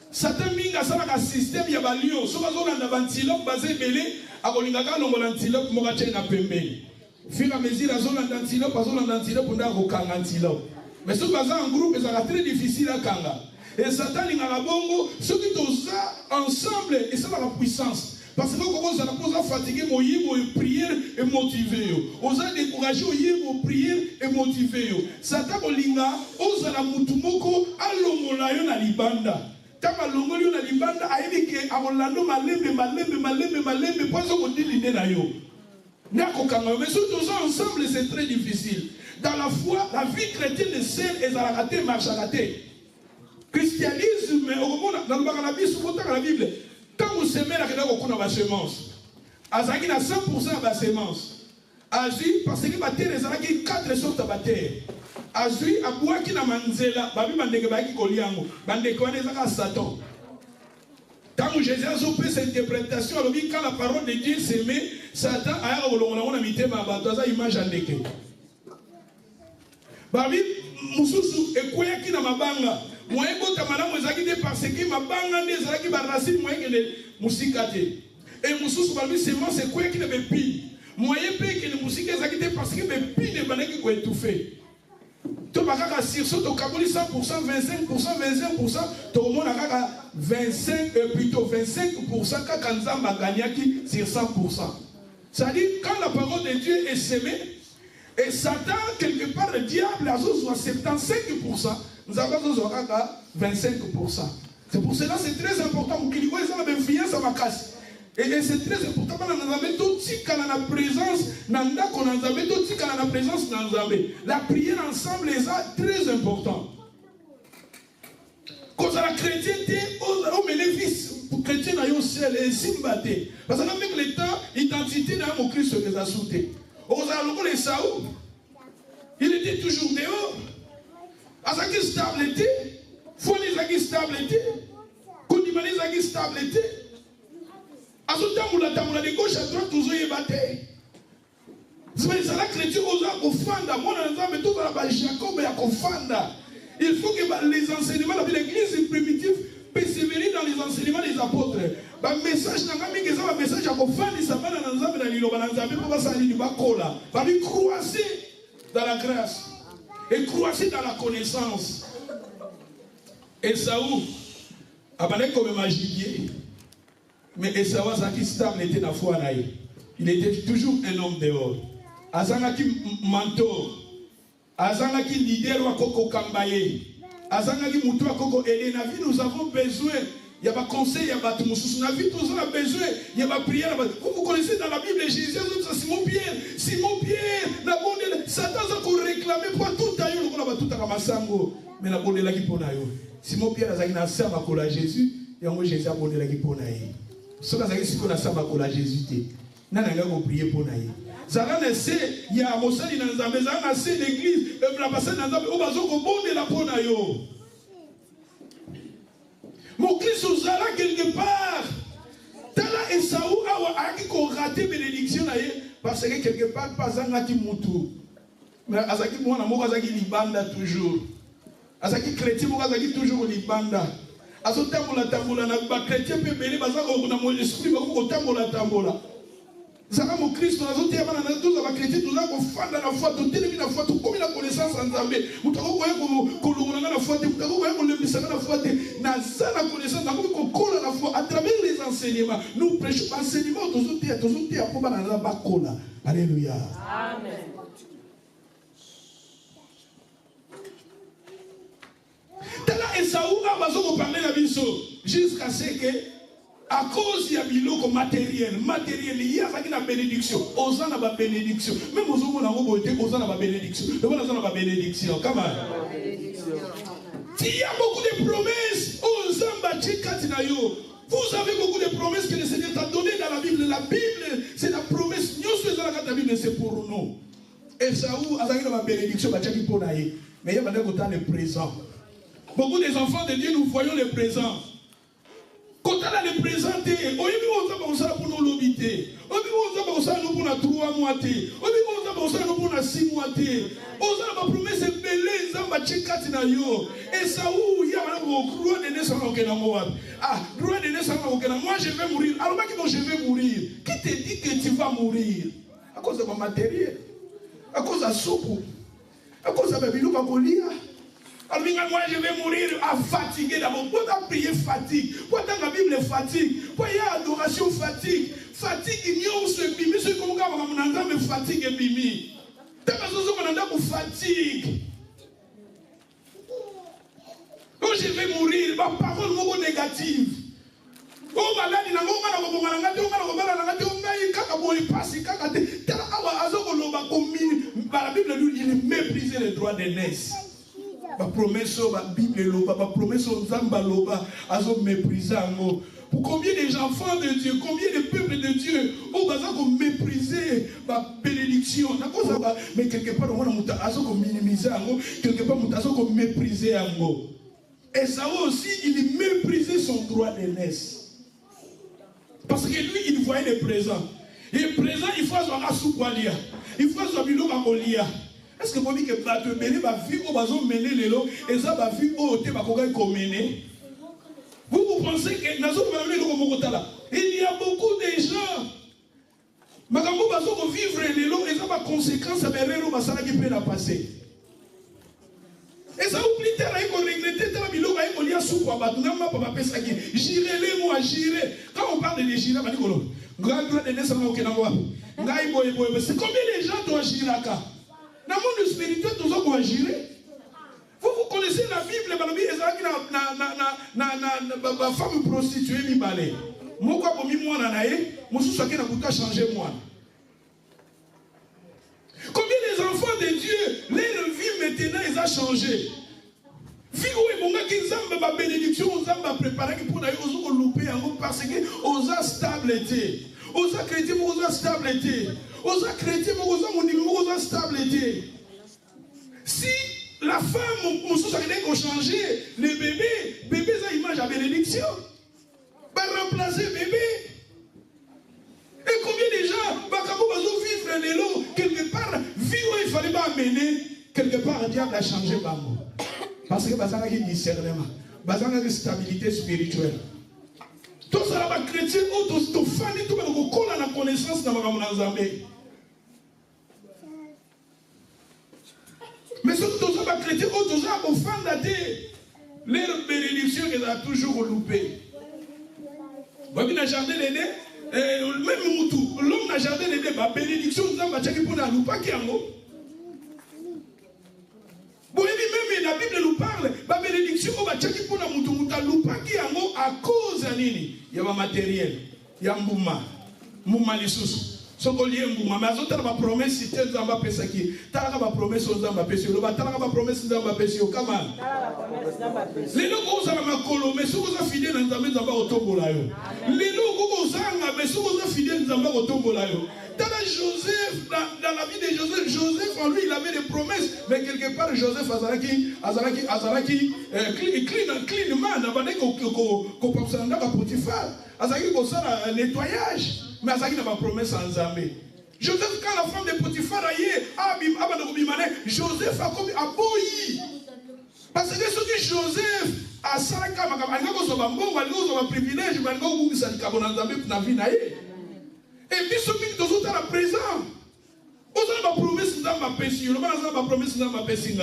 Satan minga sala ka système ya balio. So bazolanda bantilope basé belé akolingaka longola antilope moka tche na pembeni. Fur et à mesure azolanda antilope nda kokanga antilope. Mais ce baza en groupe ça très difficile à kanga. Et Satan lingaka bongo ceux qui toza ensemble et ça la puissance. Parce que quand on a fatigué, on a prière et motivé. On a découragé, on a prière et motivé. Satan Bolinga, on a mutumoko, alongolayo na libanda. Tama longolayo na libanda, aïdike, aolando malembe, poisson qu'on dit l'idée na yo. Mais surtout ensemble, c'est très difficile. Dans la foi, la vie chrétienne est saine et ça a raté, marche à raté. Christianisme, dans la Bible, quand vous semez la semence, Azaki na 100% de la semence. Azui, parce que la terre est 4 sortes de terre. Azui, aboua qui na manzela, babi bandeke baki koliango, bandeke wane zaka Satan. Quand Jésus a fait cette interprétation, quand la parole de Dieu s'aimait, Satan a eu une image en deke. Babi, mususu, ekouya ki na mabanga. Moi, parce que ma banga des raki barracine moi que musikate et mususu balbi seulement c'est quoi qui ne me pille moi que les musiques zakite parce que me pille ne banaki ko étouffer to bakaka sur so to kaboli 100% 25% to mona kaka 25 plutôt 25% kaka nzamba gagnaki sur 100%. Ça dit quand la parole de Dieu est semée et Satan quelque part le diable a soit 75%. Nous avons 25%. C'est pour cela que c'est très important. Et c'est très important. Nous avons tout la présence. La présence. La prière ensemble est très important. Quand la chrétienté, au bénéfice pour chrétien, et simbaté. Parce qu'avec le temps, l'identité de mon Christ les a sautés. Les Saoul, il était toujours dehors. Azaki stabilité, Foni zaki stabilité, Kondimani zaki stabilité. Azotamula tamula de gauche à droite toujours yebate. C'est ça la chrétien osa kofanda, mon ensemble tout dans la Jacob et à kofanda. Il faut que les enseignements de l'église primitive persévérer dans les enseignements des apôtres. Ba message na ngami que ça va message à kofanda ça va dans ensemble dans l'ilo bananzabe pour ça li bakola. Ba bi croiser dans la grâce. Et croiser dans la connaissance. Esaou, abandonné comme magique, mais Esaou Azaki stable était dans la foi. Il était toujours un homme dehors. Azangaki mentor, Azangaki leader wa koko kambaye, Azangaki mutu wa koko aidé. Na vie nous avons besoin. Il y a des conseils, il y a des moussous. Dans la vie, tous on a besoin. Il y a des prières. Vous connaissez dans la Bible, Jésus, Simon-Pierre, Satan a réclamé pour tout à l'heure. On a tout à Masango. Mais la bonne est là qui pone à eux. Simon-Pierre a dit ça à Jésus. Et en Jésus a bonne là qui pone à eux. Ce qu'on a dit, c'est qu'on a ça à Jésus. N'a pas prié pour naïe. Zara ne sait, il y a un monsali dans Zambé, Zara ne sait l'église, la personne dans Zambé, on va se bonne la pour naïe. Mon Christ nous a là quelque part. Tala Esaou a raté bénédiction parce que quelque part pas Zangati Moutou. Mais Azaki Mouana Mokazaki Libanda toujours. Azaki chrétien Mokazaki toujours Libanda. Azotambola tambola na ba chrétien peut bénir bazako na mon esprit bako tambola tambola. Zaka mon Christ na zote ya bana na tous ba chrétien nous avons fanda na foi to télé na foi to comme la connaissance en Zambé. Mutako ko kolongona na foi te mutako ko lembisa na foi te na ça la connaissance na ko kola na foi à travers les enseignements. Nous prêchons enseignement to zote ya pour bana na ba kola. Alléluia. Amen. Tala Esaou a bazoko parler la biso jusqu'à ce que À cause il y a biloko matériel, il y a une bénédiction. Osana na ba bénédiction. Même aux hommes on a beauté, osana na ba bénédiction. Le bon osana na ba bénédiction. Comment? Il y a beaucoup de promesses. Osamba chekati yo. Vous avez beaucoup de promesses que le Seigneur t'a données dans la Bible. La Bible, c'est la promesse. Nous sommes dans la Bible, c'est pour nous. Et ça où azaki na ba bénédiction ba chaki pona ye. Mais il y a maintenant le présent. Beaucoup des enfants de Dieu, nous voyons le présent. Quand on a le présenté, on y va pour nous l'obiter. On y va pour nous 3 mois. On y va pour nous 6 mois. On va promettre ces belles zamba chekati na yo. Et ça où il y a un droit de naissance au Kenya. Ah, droit de naissance au Kenya. Moi je vais mourir. Alors moi je vais mourir. Qui te dit que tu vas mourir? À cause de mon matériel. À cause de la soupe. À cause de la bilou kakolia. Alors, moi, je vais mourir à fatiguer d'abord. Pourquoi prier fatigue? Pourquoi la Bible fatigue? Pourquoi il y a adoration fatigue? Fatigue, il y a ce bimi. C'est comme quand on a fatigue et bimi. T'as pas besoin qu'on a fatigue. Quand je vais mourir, ma parole est négative. Oh, malade, il la Bible nous dit mépriser les droits des naisses. La promesse la Bible loba, la promesse Zamba loba, azo mépriser ngo. Pour combien des enfants de Dieu, combien de peuples de Dieu, au bazar qu'on mépriser la bénédiction. Mais quelque part on a azo qu'on minimiser ngo, quelque part on a azo qu'on mépriser ngo. Et ça aussi il méprisait son droit de naissance. Parce que lui il voyait le présent. Et le présent il faut avoir un soukwalia, il faut avoir biloko akolia. Est-ce que vous dites que vous avez vie au bazon mené les lots et ça va vie au thé commené? Vous pensez que il y a beaucoup de gens makambo bazo vivre les lots et ça va conséquence à berero basala qui peut la passer. Et ça oublie terre et qu'on regrette terre biloko et qu'on y a sous quoi batnama papa pesa qui girer les mots à girer. Quand on parle de girer on dit que grand droit de naissance au Kenya. Ngai boy c'est combien de gens doivent girer là? Dans le monde spirituel, nous avons agiré. Vous connaissez la Bible, la femme prostituée, mi balé. Moi, quand je suis moi, je suis changé moi. Combien les enfants de Dieu, leur vie maintenant, ils ont changé. Vie où ils ont ma bénédiction, ils ont préparé pour nous louper parce qu'ils ont stabilité. Aux chrétiens, vous avez stabilité. Aux chrétiens, vous avez stabilité. Si la femme, vous avez changé, les bébés, ça image à bénédiction. Va remplacer bébé. Et combien de gens, quand vous vivre les lots, quelque part, vie où il fallait pas amener, quelque part, le diable a changé. Parce que vous avez un discernement, vous avez une stabilité spirituelle. Tous les chrétiens, tous les fans, tous les la connaissance de la mais surtout tous les chrétiens, tous les fans de leur bénédiction qu'ils ont toujours loupé. Vous avez jardin l'année, même l'homme n'a jardin l'année, la bénédiction, nous avons dit pour la loupa qui est en haut. Bon, même la Bible nous parle, la bénédiction, on va checker pour la mouta loupa qui est en haut à cause de nini. Il y a un matériel, il y a un mouma lissus. Ce qu'on lit mouma, mais azota la promesse, si tel zamba pesa qui, t'as la promesse aux zamba pesa, le bâtard la promesse zamba pesa, comment? Les locaux ont la colo, mais si vous êtes fidèles dans zamba zamba au tombeau là yo. Les locaux ont zanga, mais si vous êtes fidèles dans zamba au tombeau là yo. Dans Joseph, dans la vie de Joseph, Joseph en lui il avait des promesses, mais quelque part Joseph Azaraki, clean man, avant qu'on pense à un Potiphar, Azaraki qu'on sort un nettoyage, mais Azaraki n'a pas promesse en Zambé. Joseph, quand la femme de Potiphar a eu, Joseph a commis à Boyi. Parce que ce que Joseph a Saraka, il a un bon privilège, il a un privilège. Et puis, ce qui nous est à la présent, vous avez ma promesse dans ma péché, vous avez ma promesse dans ma péché.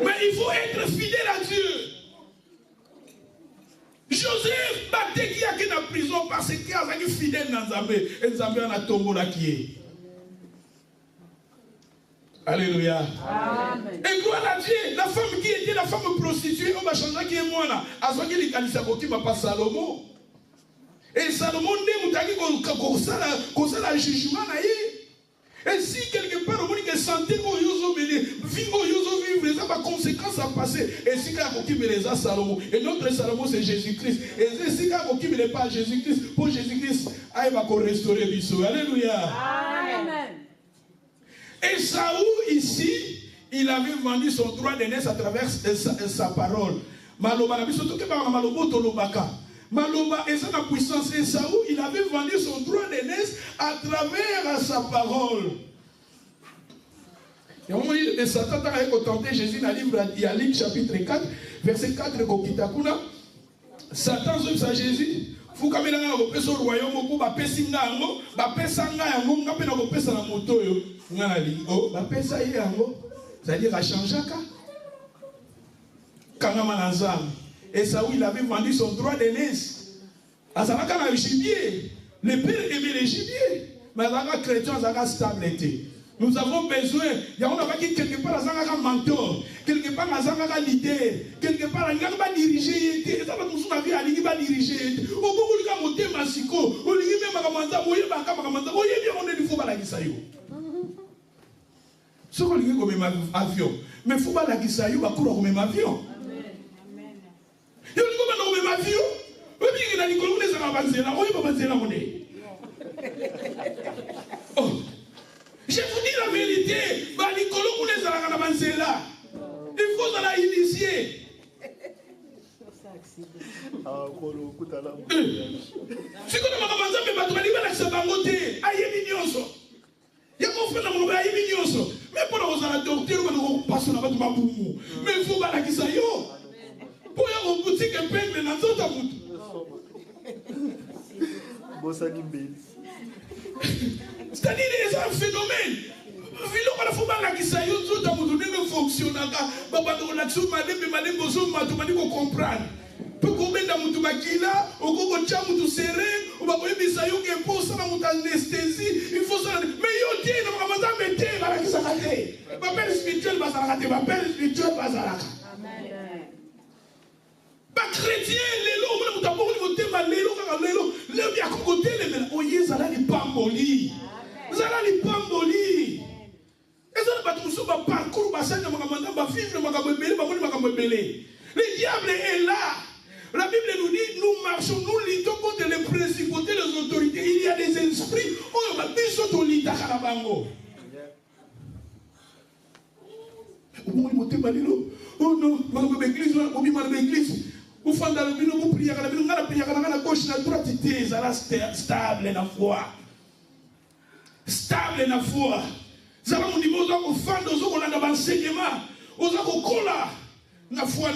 Mais il faut être fidèle à Dieu. Joseph, dès qu'il y a qui dans la prison parce qu'il y a qui fidèle dans Zambé, et Zambé en a tombé là qui est. Alléluia. Amen. Et gloire à Dieu, la femme qui était la femme prostituée, on va changer qui est moi là. À ce qu'il est qualifié qui va pas Salomon. Et Salomon dit qu'on a le jugement. Et si quelque part on dit que santé qu'on yoso mener, vie qu'on yoso vivre, ça va conséquence à passer. Et si quand on met les Salomon, et notre Salomon c'est Jésus-Christ. Et si quand on met pas Jésus-Christ, pour Jésus-Christ, il va restaurer l'issue. Alléluia. Amen. Et Saül ici, il avait vendu son droit d'aînesse à travers sa parole. Maloba, surtout que Maloba Tolobaka. Maloba et sa puissance, et Saül, il avait vendu son droit d'aînesse à travers sa parole. Et Satan a tenté Jésus dans le livre de Luc chapitre 4, verset 4, Satan a Jésus. Faut quand même au royaume pour bapesi ngango, bapesa ngango, ngapena kopesa na moto yo. Ngana oh, bapesa yango. C'est-à-dire à changeaka. Kangama nazam. Et Saül il avait vendu son droit d'aînesse. Azalaka na gibier. Le père aimait les gibiers. Mais Azalaka chrétien, Azalaka stable était. Nous avons besoin, il y a quelque part un mentor, quelque part un leader, quelque part un diriger, et ça va nous vie à diriger. Au bout de monter Massiko, au lieu de Magamanda, vous voyez, on est du football à Gisayo. Ce qu'on dit comme un avion, mais football à Gisayo, va courir comme un avion. Il y a un avion, il y a un avion, il y a un avion. Oh. Je vous dis la vérité, il faut la initier. Si vous mais pour nous la docteur, nous passons dans votre boumou. Mais il faut pas la kisayo. Pour y avoir boutique et peindre dans notre bout. C'est-à-dire, c'est un phénomène. Il faut pas la kisayo, tout le monde ne fonctionne pas. Papa, on a tout malé, mais malé, on comprendre. Pour qu'on mette dans mon makila, au coco tcha, mon serré, on va voir des saillons qui imposent ça dans mon anesthésie. Il faut ça. Mais yo, tiens, on va m'en mettre dans la kisakate. Ma père spirituel va s'arrêter. Ma père spirituel va s'arrêter. Amen. Pas chrétien, les lots, on va vous dire, les lots, les bien côté, les lots, oye, ça là, les pamboli. Ça là, les pamboli. Et ça, va tout ça, va parcours, va s'en va vivre, va belé. Le diable est là. La Bible nous dit, nous marchons, nous luttons contre les principautés, les autorités. Il y a des esprits. Oh, ma biche au lit à Karabango. Oh non, ma l'église, ma l'église. Vous faites dans le bureau, vous priez à la bureau, à la gauche, à la droite, c'est stable dans la foi. Stable dans la foi. Vous allez nous dire, vous allez vous faire dans l'enseignement. Vous allez vous coller dans la foi.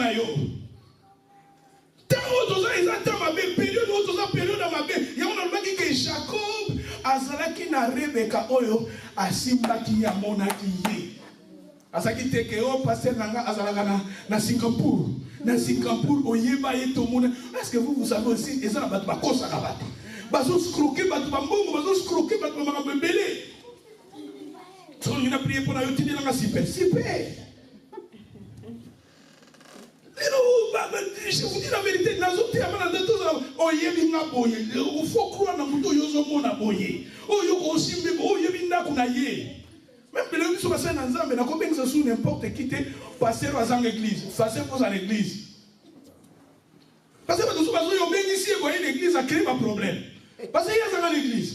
Tant que vous avez période dans ma paix, il y a un qui est Jacob, Azalaki na Rebecca Oyo, Asimbaki ya Monaki. Azaki Tekeo, pasteur Nanga, Azalaka na Singapour. Na Singapour, Oyeba et tout le monde. Est-ce que vous savez aussi, et ça, la Kosa Rabat. Bazo scroquer, bazo scroquer, bazo belé. On a prié pour la youtube dans la super. Je vous dis la vérité, il faut croire dans le même les gens qui sont dans n'importe qui, passer dans l'église, passer dans l'église. Parce que nous sommes ici, l'église a créé un problème. Parce qu'il y a dans l'église.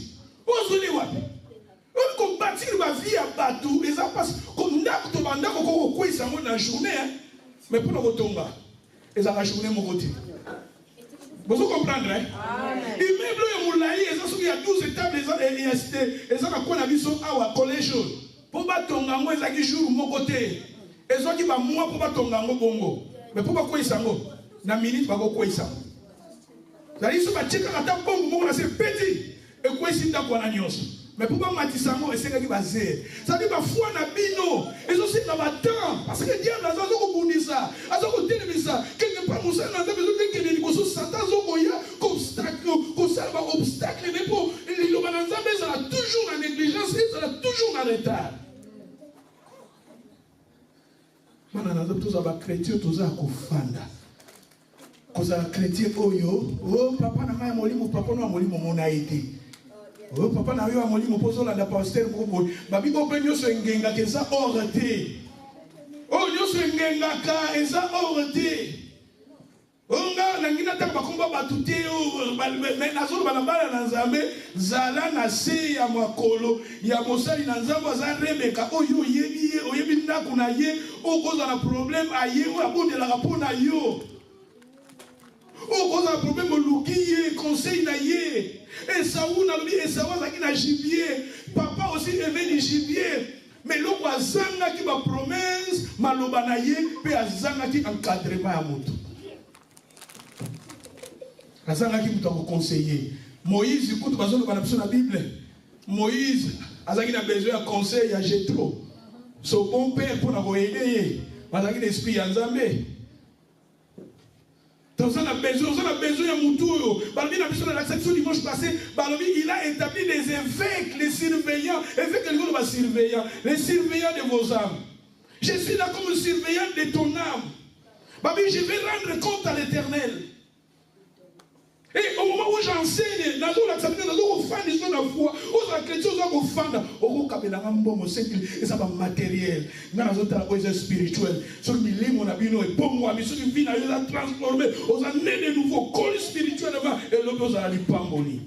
On bâtit ma vie à Batou, et ça passe comme la journée. Mais pour nous retomber, et ça va journée mon côté. Vous comprenez, hein? Immeuble il y a 12 étables, et ça va qu'on a vu son collège. Pour battre ton gango, et ça qui joue mon côté. Et ça qui va moi pour battre ton gango bongo. Mais pour quoi ça go? Na minute va quoi ça? Ça dit, ça va checker à ta bongo, mon c'est petit. Et quoi c'est ta quoi na nyos? Mais pourquoi Matisango et c'est qui va dire? Ça dit, ma foi na bino. Et ça c'est dans ma temps. Parce que Dieu n'a pas dit ça. A ça côté de ça. Quelque part, Moussa n'a pas besoin de que les négociations Satan zogoya obstacle, obstacle. Mais pour les Lobananza, mais ça a toujours la négligence et ça a toujours la retard. Maintenant, tous les chrétiens, tous les kofanda. kozala chrétien oyo oh papa na ngai ya molimo papa no ya molimo mona ete oh papa na yo ya molimo pozolanda pasteur moko boye babiko mpe nyonso engengaka eza ore te oh nyonso engengaka eza ore te onga nangi nataka bakomba bato te nazoloba na bana na nzambe zala na se ya makolo ya mosali na nzambe aza rebeka oyo oyebi ye oyebi ndako na ye okozala na problème aye oyo abondelaka mpo na yo okozala problème oluki ye conseil na ye Esawu nalobi Esawu azalaki na gibier papa aussi aimé du gibier mais loko azangaki ba promesse maloba na ye mpe azangaki encadrement ya moto azangaki moto akoconseiller Moïse kutu bazoloba na biso na Bible Moïse azalaki na besoin ya conseil ya Jéthro son bon père mpona koyede ye bazalaki na esprit ya Nzambe. On a besoin de Moutouyo. Balobi na biso la section dimanche passé, Balobi il a établi des évêques, les surveillants, évêques les surveillants de vos âmes. Je suis là comme le surveillant de ton âme. Babi, je vais rendre compte à l'Éternel. Et au moment où j'enseigne, dans la foi, aux chrétiens, aux et ça va matériel, dans la spirituel, sur les lignes, on a vu nos épaules, sur une vie, on a transformé, on a né de nouveaux cols spirituellement, et l'autre, on a dit pamboli.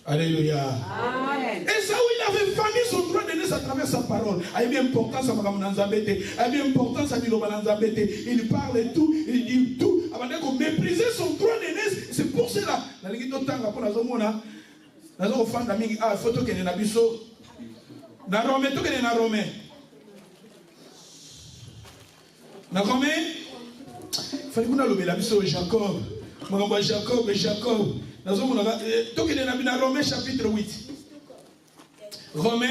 Alléluia. Amen. Et ça, où il avait vanni son droit de naissance à travers sa parole. Il y a une importance à Mamananzabete. Il y a une importance à Milobananzabete. Il parle et tout, il dit tout. Avant de mépriser son droit de naissance, c'est pour cela. Dans les temps, après la zone, la zone fan d'ami, ah, photo qu'elle est na biso. Na Rome, tout qu'elle est na Rome. Na Rome, fallait qu'on a levé la biso Jacob. Moi, Jacob et Jacob. Donc il est dans Romains chapitre 8. Romains.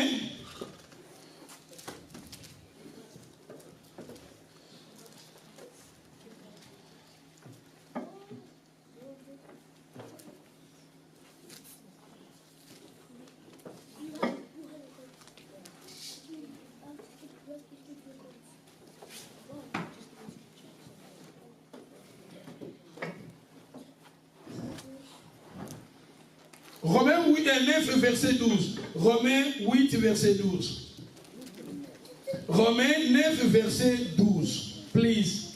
Romains 8 et 9, verset 12. Romains 8, verset 12. Romains 9, verset 12. Please.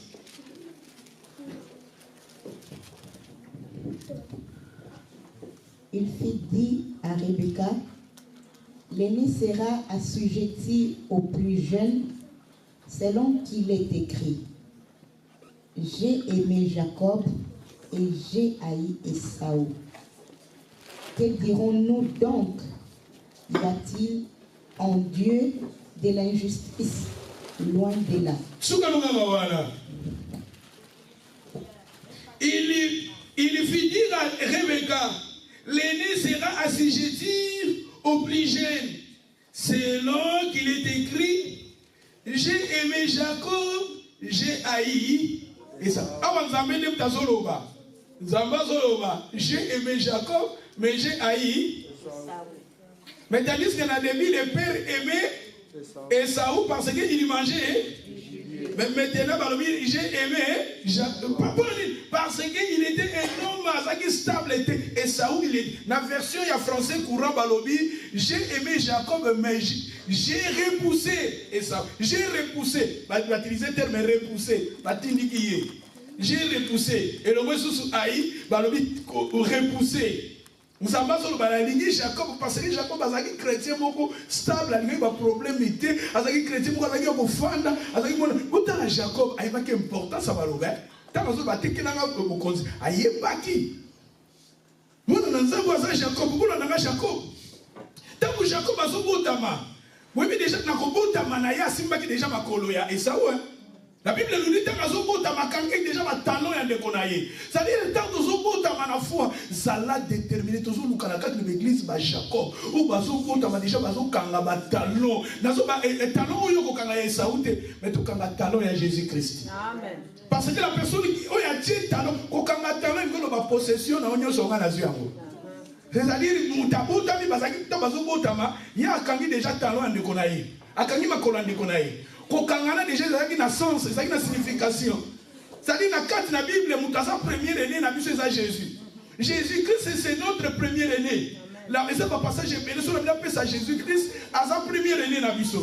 Il fit dit à Rebecca, l'aîné sera assujetti au plus jeune, selon qu'il est écrit. J'ai aimé Jacob et j'ai haï Esaü. Que dirons-nous donc? Y a-t-il en Dieu de l'injustice? Loin de là. Il fit dire à Rebecca, l'aîné sera assujetti au plus jeune. Selon qu'il est écrit, j'ai aimé Jacob, j'ai haï Esaü. J'ai aimé Jacob, mais j'ai haï. Mais tandis qu'en a début, le père aimait Esaü parce qu'il mangeait. Mais maintenant, j'ai aimé Jacob parce qu'il était un homme stable. Esaü, il est dans la version française courant, j'ai aimé Jacob, mais j'ai repoussé Esaü. J'ai repoussé. Je vais utiliser le terme repoussé. J'ai repoussé. Et le mot sous haï, repoussé. Nous avons dit Jacob parce que Jacob a été chrétien beaucoup stable, il a un problème, il a été chrétien beaucoup, il a été fanda, il a été Jacob, il a été important ça va le faire. Tant que vous avez été là, vous avez été baki. Moi nous avons Jacob, vous avez Jacob. Tant que Jacob a été botama, oui mais déjà na ko botama na ya simba ki déjà makolo ya Esaü. La Bible nous dit que déjà ma talon est déconnaillé. C'est-à-dire que tant que vous avez la foi, ça l'a déterminé. Tous vous avez l'église Jacob. Ou vous avez déjà un talon. Le talon où vous avez Esaü, mais tout le talon est Jésus-Christ. Amen. Parce que la personne qui a un talon, quand un talon, il a une possession, il a une c'est-à-dire il y a déjà talon en déconnaillé. Il y a déjà une sens, c'est une signification. C'est-à-dire, dans la Bible, le premier aîné n'a vu c'est Jésus. Jésus-Christ, c'est notre premier aîné. La maison va passer, j'ai béni sur la Bible, c'est Jésus-Christ, à sa première aîné n'a vu ça.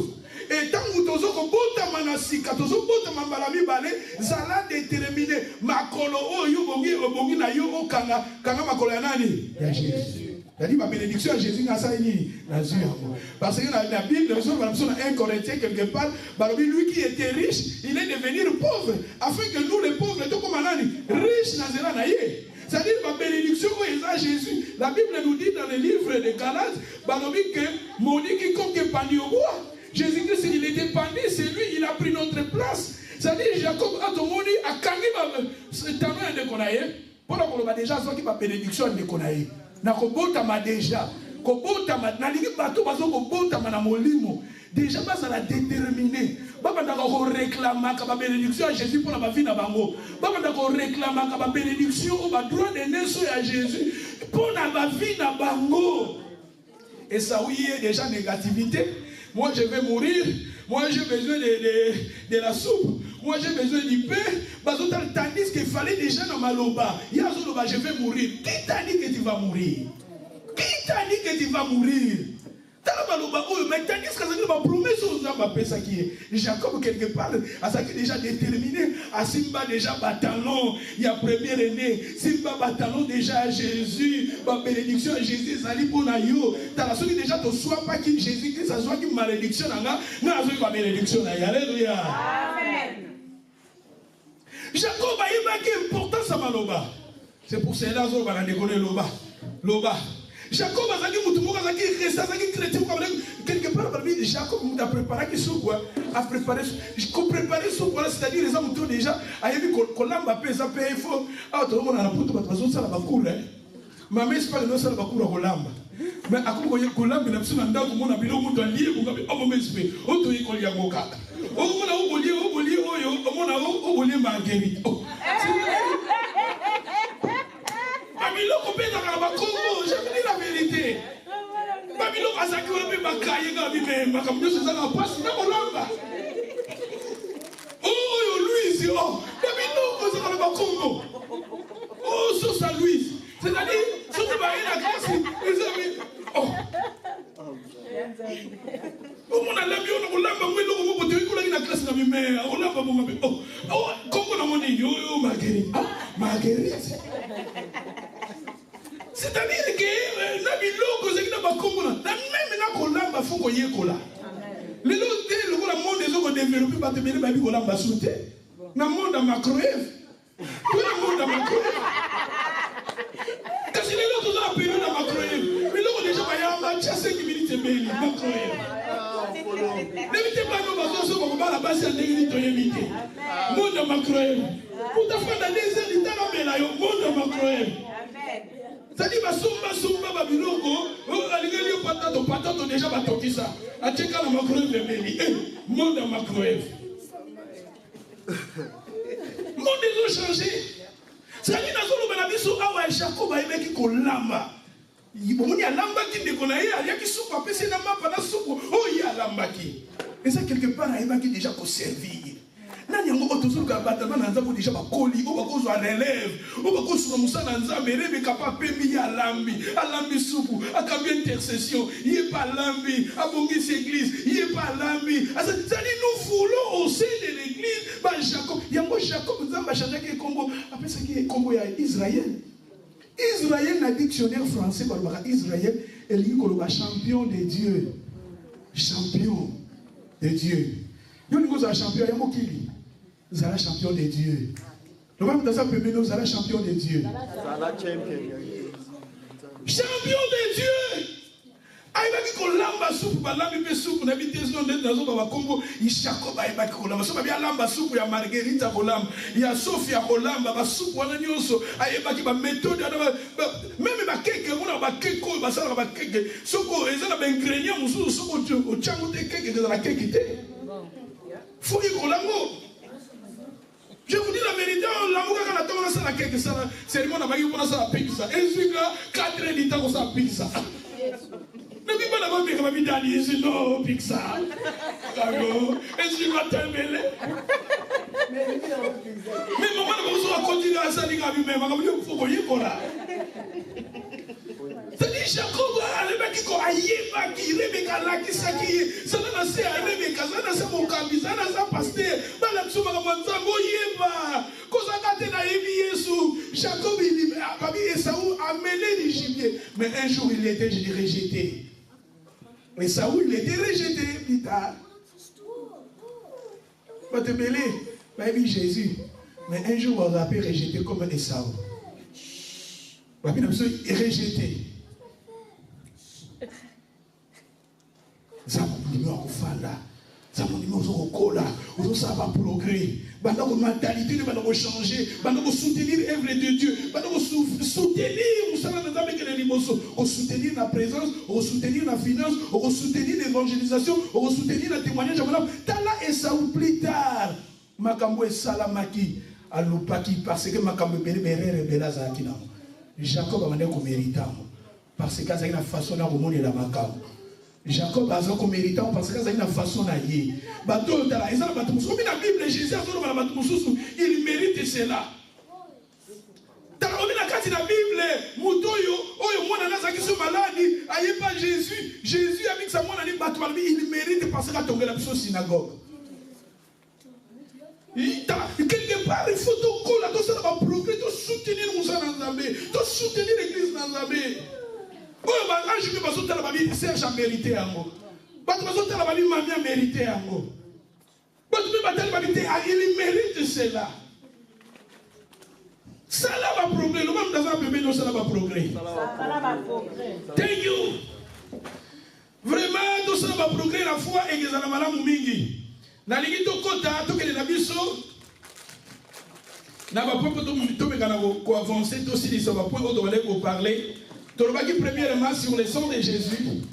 Et tant que nous avons bota manasika, nous avons bota mambalami balé, zala déterminé. Makolo o yo bongi na yo o kanga makolo yanani. Il y a Jésus. C'est-à-dire ma bénédiction à Jésus n'a ça ni parce que la Bible, dans 1 Corinthiens quelque part, lui qui était riche, il est devenu pauvre, afin que nous les pauvres, tout comme anani, riches dans zela naïe. C'est-à-dire ma bénédiction est à Jésus. La Bible nous dit dans le livre de Galates, que mon quiconque est pendu au bois. Jésus-Christ, il était pendu, c'est lui, il a pris notre place. C'est-à-dire Jacob a demandé à Kangima, c'est un homme de Konaïe. Pour la déjà, c'est qui ma bénédiction de Konaïe. Nakobotama déjà. Kobotama, nalingi bato bazo kobotama na molimo. Déjà, ça l'a déterminé. Baba ndako réclama ka bénédiction à Jésus pour la vie na bango. Baba ndako réclama ka bénédiction au droit de naissance à Jésus pour la vie na bango. Et ça oui est déjà négativité. Moi je vais mourir. Moi j'ai besoin de la soupe. Moi j'ai besoin du pain. Tandis qu'il fallait déjà dans ma loba. Je vais mourir. Qui t'a dit que tu vas mourir? Qui t'a dit que tu vas mourir? Mais tandis que c'est ma promesse aux qui est Jacob quelque part, à ça qui est déjà déterminé, à Simba déjà bataillon, il y a premier aîné, Simba bataillon déjà à Jésus, ma bénédiction à Jésus, Zali Bonayo, t'as la souris déjà, tu sois pas qui Jésus, que ça soit qui malédiction, n'a pas bénédiction, alléluia. Amen. Jacob a eu une importance à Maloba. C'est pour cela qu'on va décoller Loba. Jacob a dit quelque part parmi les Jacob a préparé qui sont quoi a préparé son quoi c'est-à-dire les hommes déjà a vu qu'on l'a mbappé ça paye il faut ah tout le monde a la poutre parce que ça la bakour hein ma mère c'est pas le ça la bakour à lamba mais à quoi qu'on lamba il a besoin d'un comme on a bilo monde lié on a on me espère on doit y coller à moka on a oublié on a oublié Marguerite Babylon coupé dans la Congo, j'ai dit la vérité. Babylon a sacré ma caille dans lui-même, ma caméra se ça passe dans Olamba. Oh, Louise, oh, Babylon a sacré ma Congo. Oh, sur sa Louise. C'est-à-dire, sur le baril à classe, les amis. Oh. Oh, mon ami, on a Olamba, mais non, on peut la classe dans lui-même. Olamba, mon ami. Oh, comment on a dit, oh, Marguerite. Ah, Marguerite. C'est-à-dire que Nabiloko, c'est que même Nakolamba, il faut qu'on y ait Kola. Le monde des autres développés par des baby Kolamba sauté. Dans le monde à Macroève. Tout le monde à Macroève. Parce que les autres ont appelé dans Macroève. Mais l'autre déjà, il y a un match à 5 minutes et demi. Macroève. N'évitez pas nos bateaux, on va la base à l'éviter. Monde à Macroève. Pour ta fin d'année, c'est l'État, monde à Macroève. C'est-à-dire que Sumba Babiloko, patato déjà batokisa. A tcheka la macroève de Béli. Monde à macroève. Monde ils ont changé. C'est-à-dire que nous avons Jacob a aimé qui kolamba. Il y a lamba qui ne connaît pas, il y a qui soupe après c'est lamba pendant soupe. Oh il y a lamba qui. Et ça quelque part a aimé qui déjà pour servir. Nani yango otozulu ka batama na nzambo déjà ba koli o ba ko zo relève o ba ko so musa na nzambe rebe kapa pembi ya alambi supu akambia intercession il est pas lambi abongi église il est pas lambi ça dit nous voulons au sein de l'église ba Jacob Jacob nzamba changer que Congo après ça qui est Congo ya Israël na dictionnaire français par Israël elle dit que champion de Dieu champion de Dieu yo nous sommes champion ya mokili Zala champion de Dieu. Le même dans sa première nous Zala champion de Dieu. Champion de Dieu. Aïba qui kolamba soupe ba lambi pe soupe na vitesse non dans ba Congo, il Jacob aïba qui kolamba soupe bien lamba soupe ya Marguerite kolamba, ya Sophia kolamba ba soupe wana nyonso aïba qui ba méthode même ba keke on ba keke ba sala ba keke soko ezana ba ingrédient mususu soko o chango te keke za la keke te. Faut y kolango. Je vous dis la vérité, l'amour quand on a tendance à la quelque chose, c'est le monde qui a ça la pizza. Et celui là, 4 ans d'état ça pizza. Ne dis pas d'abord que ma vie d'aller, c'est non pizza. D'accord. Et celui là, t'es mêlé. Mais maman, vous allez continuer à ça, mais maman, il faut voyer pour là. C'est-à-dire, Jacob, le mec qui a yéba, qui Rebecca là, qui s'acquille, ça n'a pas à Rebecca, ça n'a pas mon cabi, ça n'a pas pasteur, la psoma comme ça, yéba, quand ça a été naïvi, Jacob, il dit, Papi Esaou a mêlé du gibier, mais un jour il était rejeté. Esaou, il était rejeté, plus tard. Pas te mêler, Papi Jésus, mais un jour on l'a appelé rejeté comme Esaou. Papi est rejeté. Ça m'a dit, ça va progrès. Notre mentalité va changer. Va soutenir l'œuvre de Dieu. Va soutenir la présence, soutenir la finance, soutenir l'évangélisation, soutenir le témoignage. Tala et ça ou plus tard. Makambo et Salamaki. Alupaki parce que Makambo Béré Belazaki. Jacob a demandé qu'on mérite. Parce que c'est une façon de remonter la Makambo. Jacob a dit qu'on mérite parce que c'est une façon d'agir. Dans la Bible, Jésus a dit il mérite cela. Dans la Bible, Jésus a dit que sa il mérite parce qu'il a tombé la synagogue. Quelque part, il faut progrès, soutenir l'église dans Zambé. Je ne sais pas si Serge a mérité. Je ne sais pas si Mamie a mérité. Il mérite cela. Ça va progrès. Le même dans un bébé, ça va progrès. Thank you. Vraiment, tout ça va progrès la foi et les animaux mingi. Na ligi to kota to kele na biso. Na ba point to me kana ko avancer to si ça va point on doit aller parler. Premièrement, sur le sang de Jésus,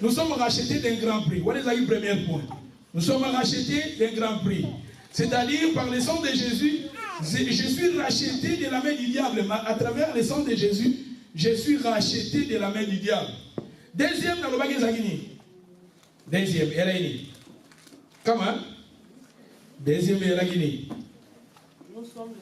nous sommes rachetés d'un grand prix. What is the premier point? Nous sommes rachetés d'un grand prix. C'est-à-dire, par le sang de Jésus, je suis racheté de la main du diable. À travers le sang de Jésus, je suis racheté de la main du diable. Deuxième, dans le bagage Zagini. Deuxième, Eraini. Comment? Deuxième, Eraini. Nous sommes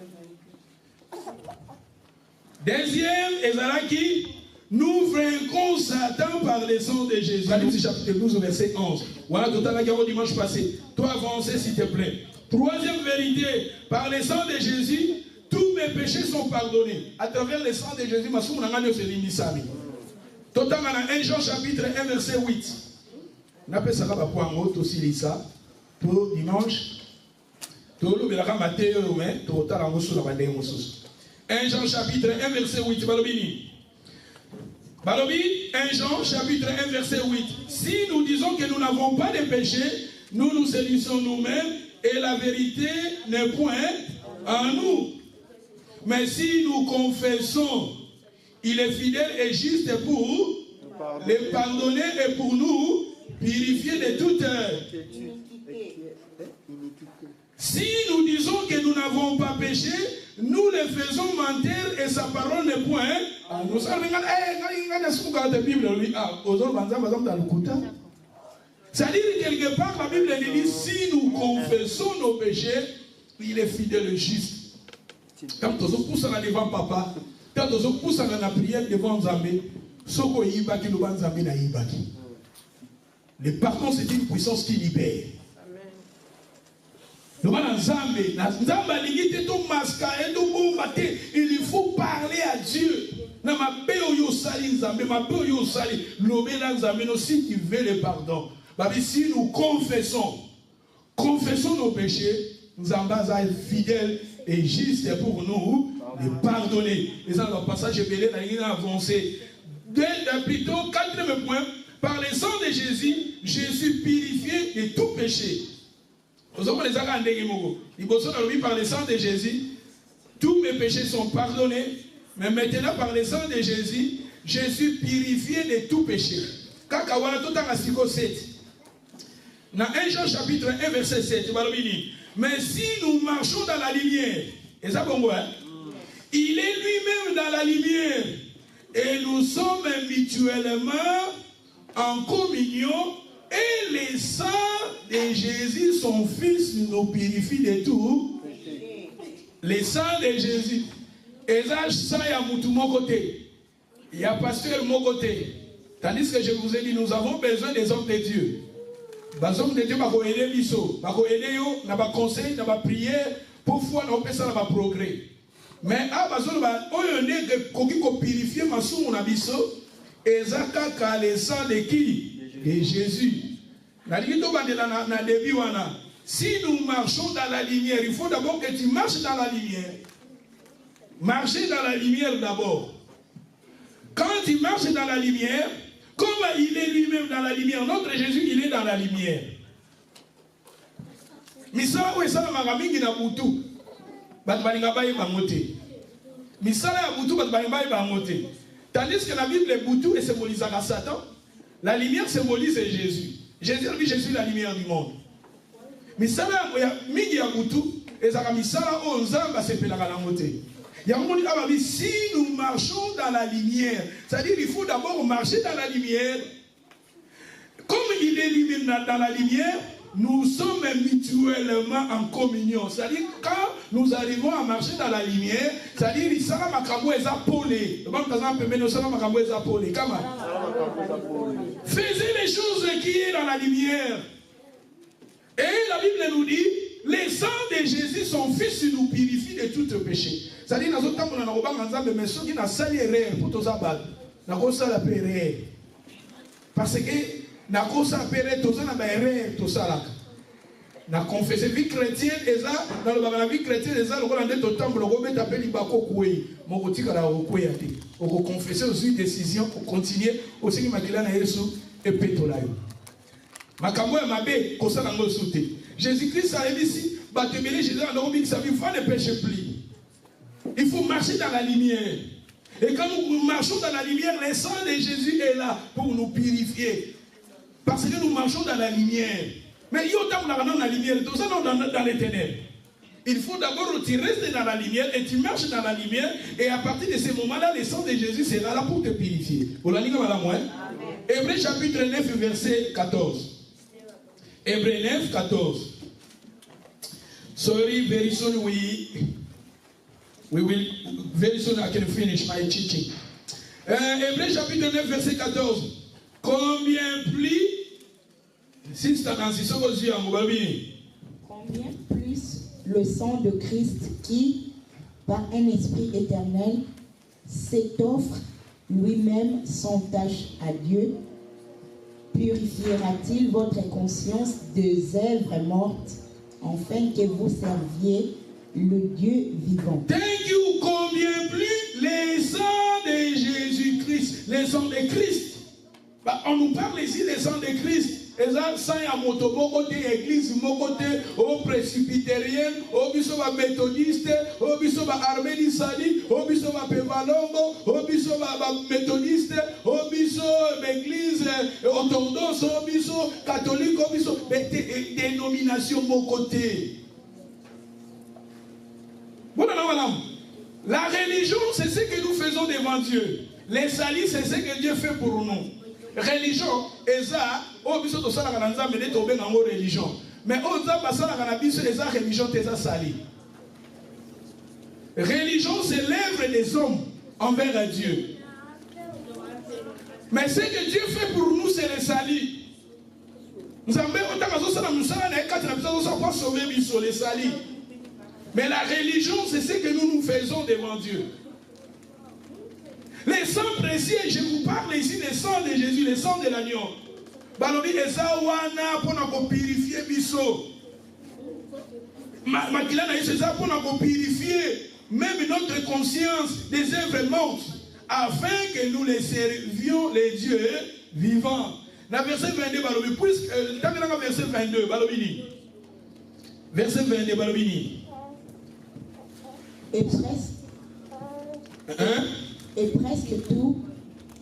les deuxième, Ezaraki. Nous vaincrons Satan par le sang de Jésus. Apocalypse chapitre 12, verset 11. Voilà, tout à l'heure, dimanche passé. Toi, avancez, s'il te plaît. Troisième vérité, par le sang de Jésus, tous mes péchés sont pardonnés. À travers le sang de Jésus, ma soeur n'a pas se limisami. Total, dans 1 Jean chapitre 1, verset 8. On appelle ça là pour un mot, aussi lisa. Pour dimanche. Tout le monde a maté, mais total, en gros, la bande 1 Jean chapitre 1, verset 8. Balobini. Balobi, 1 Jean chapitre 1 verset 8. Si nous disons que nous n'avons pas de péché, nous nous séduisons nous-mêmes et la vérité n'est point en nous. Mais si nous confessons, il est fidèle et juste pour les pardonner et pour nous purifier de toute si nous disons que nous n'avons pas péché, nous le faisons mentir et sa parole n'est point. Nous savons c'est-à-dire quelque part la Bible dit si nous confessons nos péchés, il est fidèle et juste. Quand on pousse devant papa, quand on pousse dans la prière devant Zambé, Soko Yibaki nous Zambé na Yibaki. Le pardon c'est une puissance qui libère. Il faut parler à Dieu. Si tu veux le pardon, si nous confessons nos péchés, nous sommes fidèles et justes pour nous les pardonner. Et ça, dans le passage, je avancé. Plutôt, quatrième point, par le sang de Jésus, je suis purifié de tout péché. Par le sang de Jésus, tous mes péchés sont pardonnés. Mais maintenant, par le sang de Jésus, je suis purifié de tout péché. Dans 1 Jean chapitre 1, verset 7, mais si nous marchons dans la lumière, et ça bon, il est lui-même dans la lumière, et nous sommes mutuellement en communion. Et les sangs de Jésus, son Fils, nous purifie de tout Le sang de Jésus. Et ça, il y a mon côté. Il y a pasteur mon côté. Tandis que je vous ai dit, nous avons besoin des hommes de Dieu. Les hommes de Dieu, ils vont aider Bisso. Ils vont aider nous, ils vont conseiller, ils vont prier. Pour foi, ils vont faire ça, ils vont progrès. Mais, on va purifier ma source, on a Bisso. Et ça, c'est le sang de qui? De Jésus. Si nous marchons dans la lumière, il faut d'abord que tu marches dans la lumière. Marcher dans la lumière d'abord. Quand tu marches dans la lumière, comme il est lui-même dans la lumière, notre Jésus, il est dans la lumière. Misala ou esala magamingi na butu, bat balinga baye bangote. Misala ya butu bat balinga baye bangote. Tandis que la Bible est butu et symbolise Satan. La lumière symbolise Jésus. Jésus lui, je suis la lumière du monde. Misala ya mingi ya butu, ezaka misala o nzamba sepelaka na mote. Si nous marchons dans la lumière, c'est-à-dire qu'il faut d'abord marcher dans la lumière. Comme il est lui-même dans la lumière, nous sommes mutuellement en communion. C'est-à-dire quand nous arrivons à marcher dans la lumière, c'est-à-dire qu'il sera makambo ezapolé. Faisez les choses qui sont dans la lumière. Et la Bible nous dit, les sangs de Jésus, son Fils, nous purifie de tout péché. C'est-à-dire, nous avons mais ceux qui n'ont pas erreur pour tous les balles, nous avons la erreur. Parce que nous avons la erreur, tous les erreur, tout ça. Nous avons confessé la vie chrétienne, et ça, dans la vie chrétienne, et ça, nous avons dit au temple, nous avons appelé les bako koué. Nous avons confessé aussi décision pour continuer aussi qui m'a dit là, et pétolayo. Makambo mabe kosa na ngo souté. Jésus-Christ a dit ici, batebele Jésus a dit que ça ne péche plus. Il faut marcher dans la lumière. Et quand nous marchons dans la lumière, le sang de Jésus est là pour nous purifier. Parce que nous marchons dans la lumière. Mais il y a dans la lumière, tout ça dans les ténèbres. Il faut d'abord que tu restes dans la lumière et tu marches dans la lumière. Et à partir de ce moment-là, le sang de Jésus sera là pour te purifier. Vous l'avez dit, madame? Hébreux chapitre 9, verset 14. Hébreux 9, 14. Sorry, very soon we will, very soon I can finish my teaching. Hébreux chapitre 9, verset 14. Combien plus, combien plus le sang de Christ qui, par un esprit éternel, s'offre lui-même sans tâche à Dieu, purifiera-t-il votre conscience des œuvres mortes, afin que vous serviez le Dieu vivant. Thank you. Combien plus les sangs de Jésus-Christ, les sangs de Christ. On nous parle ici des sangs de Christ. Et ça, il y a mon côté église, mon côté au presbytérien, au bisoba méthodiste, au bisoba arménie sali, au bisoba pévalongo, au bisoba méthodiste, au bisoba église orthodoxe, au bisoba catholique, au bisoba dénomination mon côté. Voilà, madame. La religion, c'est ce que nous faisons devant Dieu. Les salis, c'est ce que Dieu fait pour nous. Religion, et ça, oh, biso to sala kana nzambe ne to benga ngo religion. Mais oh, nzamba sala kana biso et ça religion te ça sali. Religion, c'est l'œuvre des hommes envers Dieu. Mais ce que Dieu fait pour nous, c'est le salut. Nzambe otaka sala musala na ekati na biso so pour sauver biso les salis. Mais la religion, c'est ce que nous faisons devant Dieu. Les sangs précieux, je vous parle ici des sangs de Jésus, les sangs de l'agneau. Balobi ezawana pour purifier biso. Makilana c'est ça pour purifier même notre conscience des œuvres mortes, afin que nous les servions les dieux vivants. Dans verset 22, balobi puisque dans verset 22, balobini. Verset 22, balobini. Et presque tout,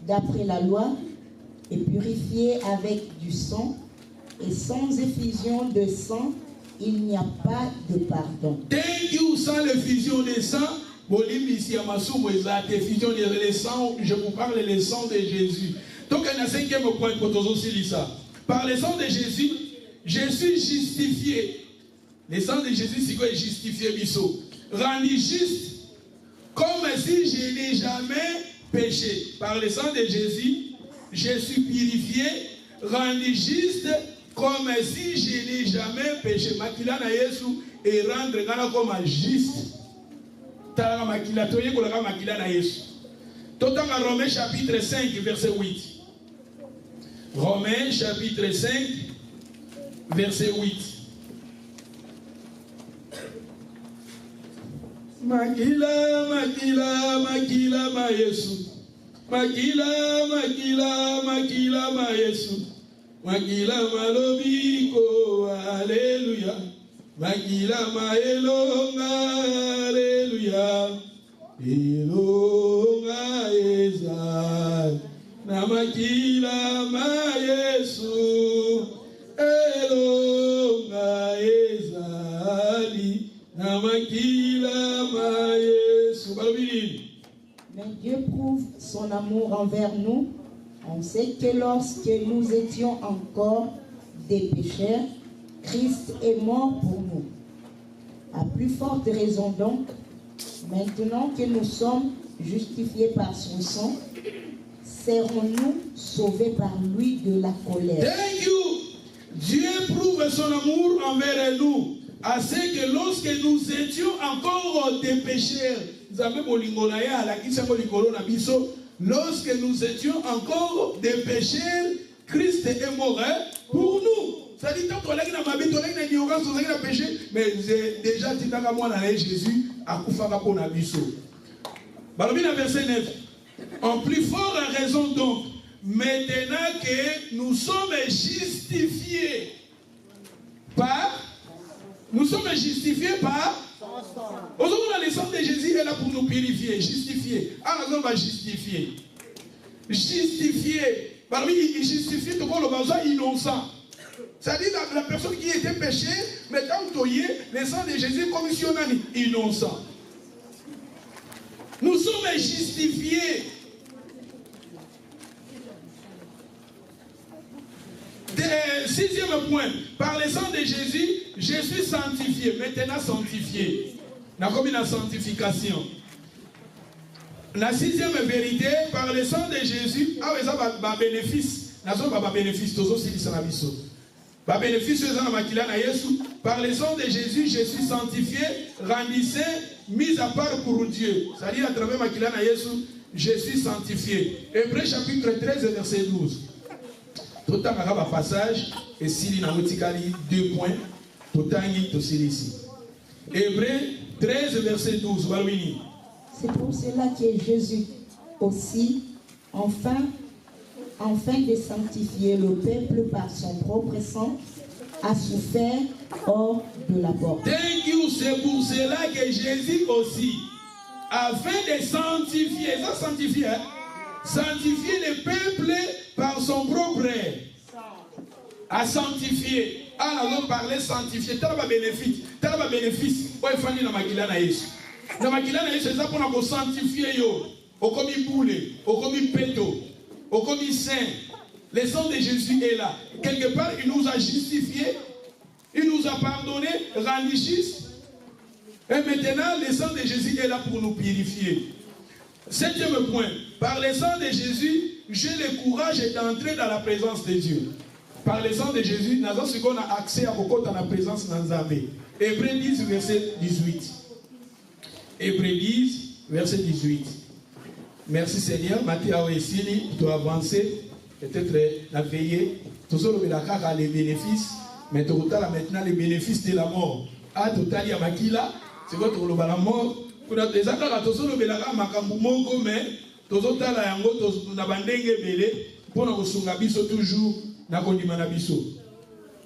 d'après la loi, est purifié avec du sang, et sans effusion de sang, il n'y a pas de pardon. Thank you, sans l'effusion de sang, je vous parle des sang de Jésus. Donc, il y a un cinquième point pour tous aussi ça. Par le sang de Jésus, je suis justifié. Le sang de Jésus, c'est quoi justifié, biso? rendu juste, comme si je n'ai jamais péché. Par le sang de Jésus, je suis purifié, rendu juste, comme si je n'ai jamais péché. Makila na Yesu et rendre ngana comme juste. Tala makila toye kolaka makila na Yesu. Totanga Romains chapitre 5 verset 8. Romains chapitre 5 verset 8. Makila, makila, makila ma Yesu. Makila, makila, makila ma Yesu. Makila malobiko, alléluia. Makila ma elonga, alléluia. Elonga ezali. Na makila ma Yesu. Elonga ezali. Na makila ma Yesu. Mais Dieu prouve son amour envers nous. On sait que lorsque nous étions encore des pécheurs, Christ est mort pour nous. À plus forte raison donc, maintenant que nous sommes justifiés par son sang, serons-nous sauvés par lui de la colère. Thank you. Dieu prouve son amour envers nous, à ce que lorsque nous étions encore des pécheurs, lorsque nous étions encore des pécheurs, Christ est mort pour nous. Ça dit, tant qu'on a péché, mais déjà, Jésus a coupé pour nous. Verset 9. En plus forte raison donc, maintenant que nous sommes justifiés par, aujourd'hui la naissance de Jésus est là pour nous purifier, justifier. Alors on va justifier. Justifier. Parmi les justifiés, tout le monde est innocent. C'est-à-dire la personne qui était péché, mais quand tu es, le sang de Jésus commissionne innocent. Nous sommes justifiés. Sixième point, par le sang de Jésus, je suis sanctifié, maintenant sanctifié. Dans comme une sanctification. La sixième vérité, par le sang de Jésus, ça va bénéfice. Pas bénéfice, par le sang de Jésus, je suis sanctifié, rendu saint, mis à part pour Dieu. C'est-à-dire à travers Makila na Yesu, je suis sanctifié. Hébreux chapitre 13, verset 12. Tout le temps, passage, et s'il y a 2 points, tout le temps, il ici. Hébreux 13, verset 12. C'est pour cela que Jésus aussi, enfin de sanctifier le peuple par son propre sang, a souffert hors de la porte. Thank you. C'est pour cela que Jésus aussi, afin de sanctifier, sanctifier le peuple par son propre à sanctifier. Ah, nous parler sanctifier. T'as pas bénéfice. T'as pas bénéfice. Ouais, il faut aller dans ma guilane à Yesu. Dans ma guilane à Yesu, c'est ça pour nous sanctifier yo. Au comme boule, au comme péto, au comme saint. Le sang de Jésus est là. Quelque part, il nous a justifiés. Il nous a pardonné, rendu juste. Et maintenant, le sang de Jésus est là pour nous purifier. Septième point. Par le sang de Jésus, j'ai le courage d'entrer dans la présence de Dieu. Par le sang de Jésus, nous avons accès à beaucoup dans la présence de Nzambe. Hébreux 10, verset 18. Hébreux 10, verset 18. Merci Seigneur. Mathieu Essini, tu as avancé. Peut-être la veillée. Tout ça, les bénéfices. Mais tu as maintenant les bénéfices de la mort. Ah, tu as dit à Makila, c'est quoi tu as la mort? Tu as dit à Makila, tu as dit à Makila, tozotala yango na bandenge belé pour nous sungabiso toujours na kondima na biso.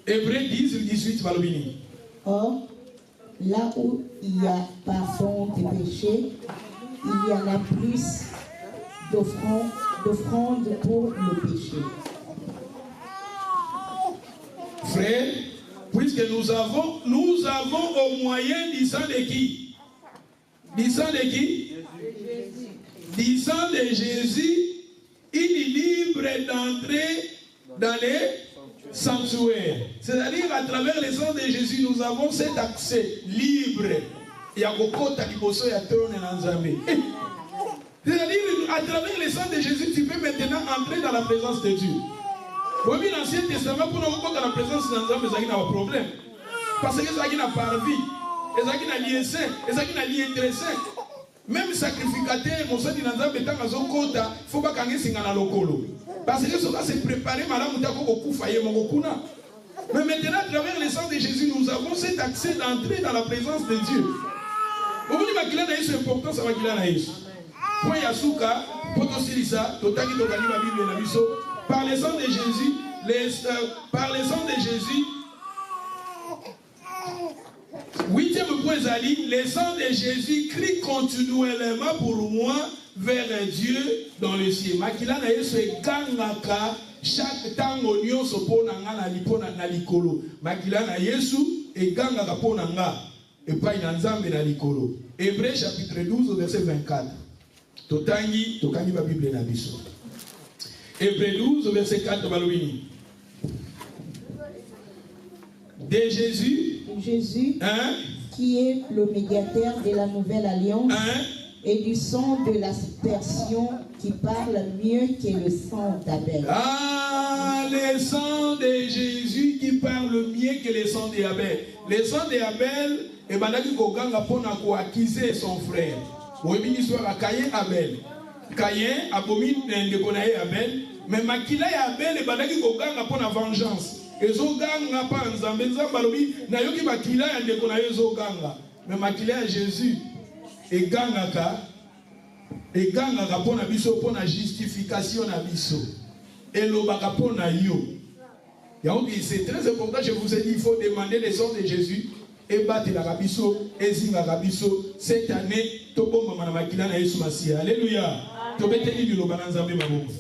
Hébreux 10 18 balobini. Or là où il y a pardon des péchés, il y en a plus d'offrandes pour le péché. Frère, puisque nous avons au moyen du sang de qui? Du sang de qui? Du sang de Jésus, il est libre d'entrer dans les sanctuaires. C'est-à-dire à travers le sang de Jésus, nous avons cet accès libre Il y a kokota liboso ya trône na Nzambe. C'est-à-dire, à travers le sang de Jésus, tu peux maintenant entrer dans la présence de Dieu. Oui, dans l'Ancien Testament, pour nous voir dans la présence de Nzambe, ça n'a pas de problème. Parce que ça n'a pas de vie. Et ça n'a lié saint, et ça n'a lié très saint. Même sacrificateur, mon sang de Nzambe, il faut pas qu'il y ait un lokolo. Parce que ça s'est préparé, madame, mais maintenant, à travers le sang de Jésus, nous avons cet accès d'entrer dans la présence de Dieu. Au bout de ma c'est important, ça va qu'il a eu. Point Yasuka, Potosilisa, Totaki Tokani, ma Bible et la Bisso, par le sang de Jésus, par le sang de Jésus, 8e point Zali, le sang de Jésus crie continuellement pour moi vers Dieu dans le ciel. Makila na yesu ekangaka chaque tango nyonso pona nga na lipona na likolo. Makila na yesu ekangaka pona nga epai na Nzambe na likolo. Hébreux chapitre 12 verset 24. Totangi ba Bible na biso. Hébreux 12 verset 4 balwini. De Jésus, hein? Qui est le médiateur de la nouvelle alliance, hein? Et du sang de l'aspersion qui parle mieux que le sang d'Abel. Ah, le sang de Jésus qui parle mieux que le sang d'Abel. Le sang d'Abel, et bandaki koganga pona ko accuser son frère. Oui, l'histoire à Caïn Abel. Caïn abomine ndeko na Abel, mais makila ya Abel et bandaki koganga pona vengeance. Ezoganga pa Nzambe Nzambalobi na yoki makila ya ndeko na ezoganga. Mais makila ya Jésus egangaka pona biso pona justification na biso. Elobaka pona yo. C'est très important, je vous ai dit, il faut demander le sang de Jésus. Et battre la rabiso, et zinga rabiso, cette année, tobo mama makila na Yesu Masia. Alléluia. Tobeteli bilo bananzambe maboko.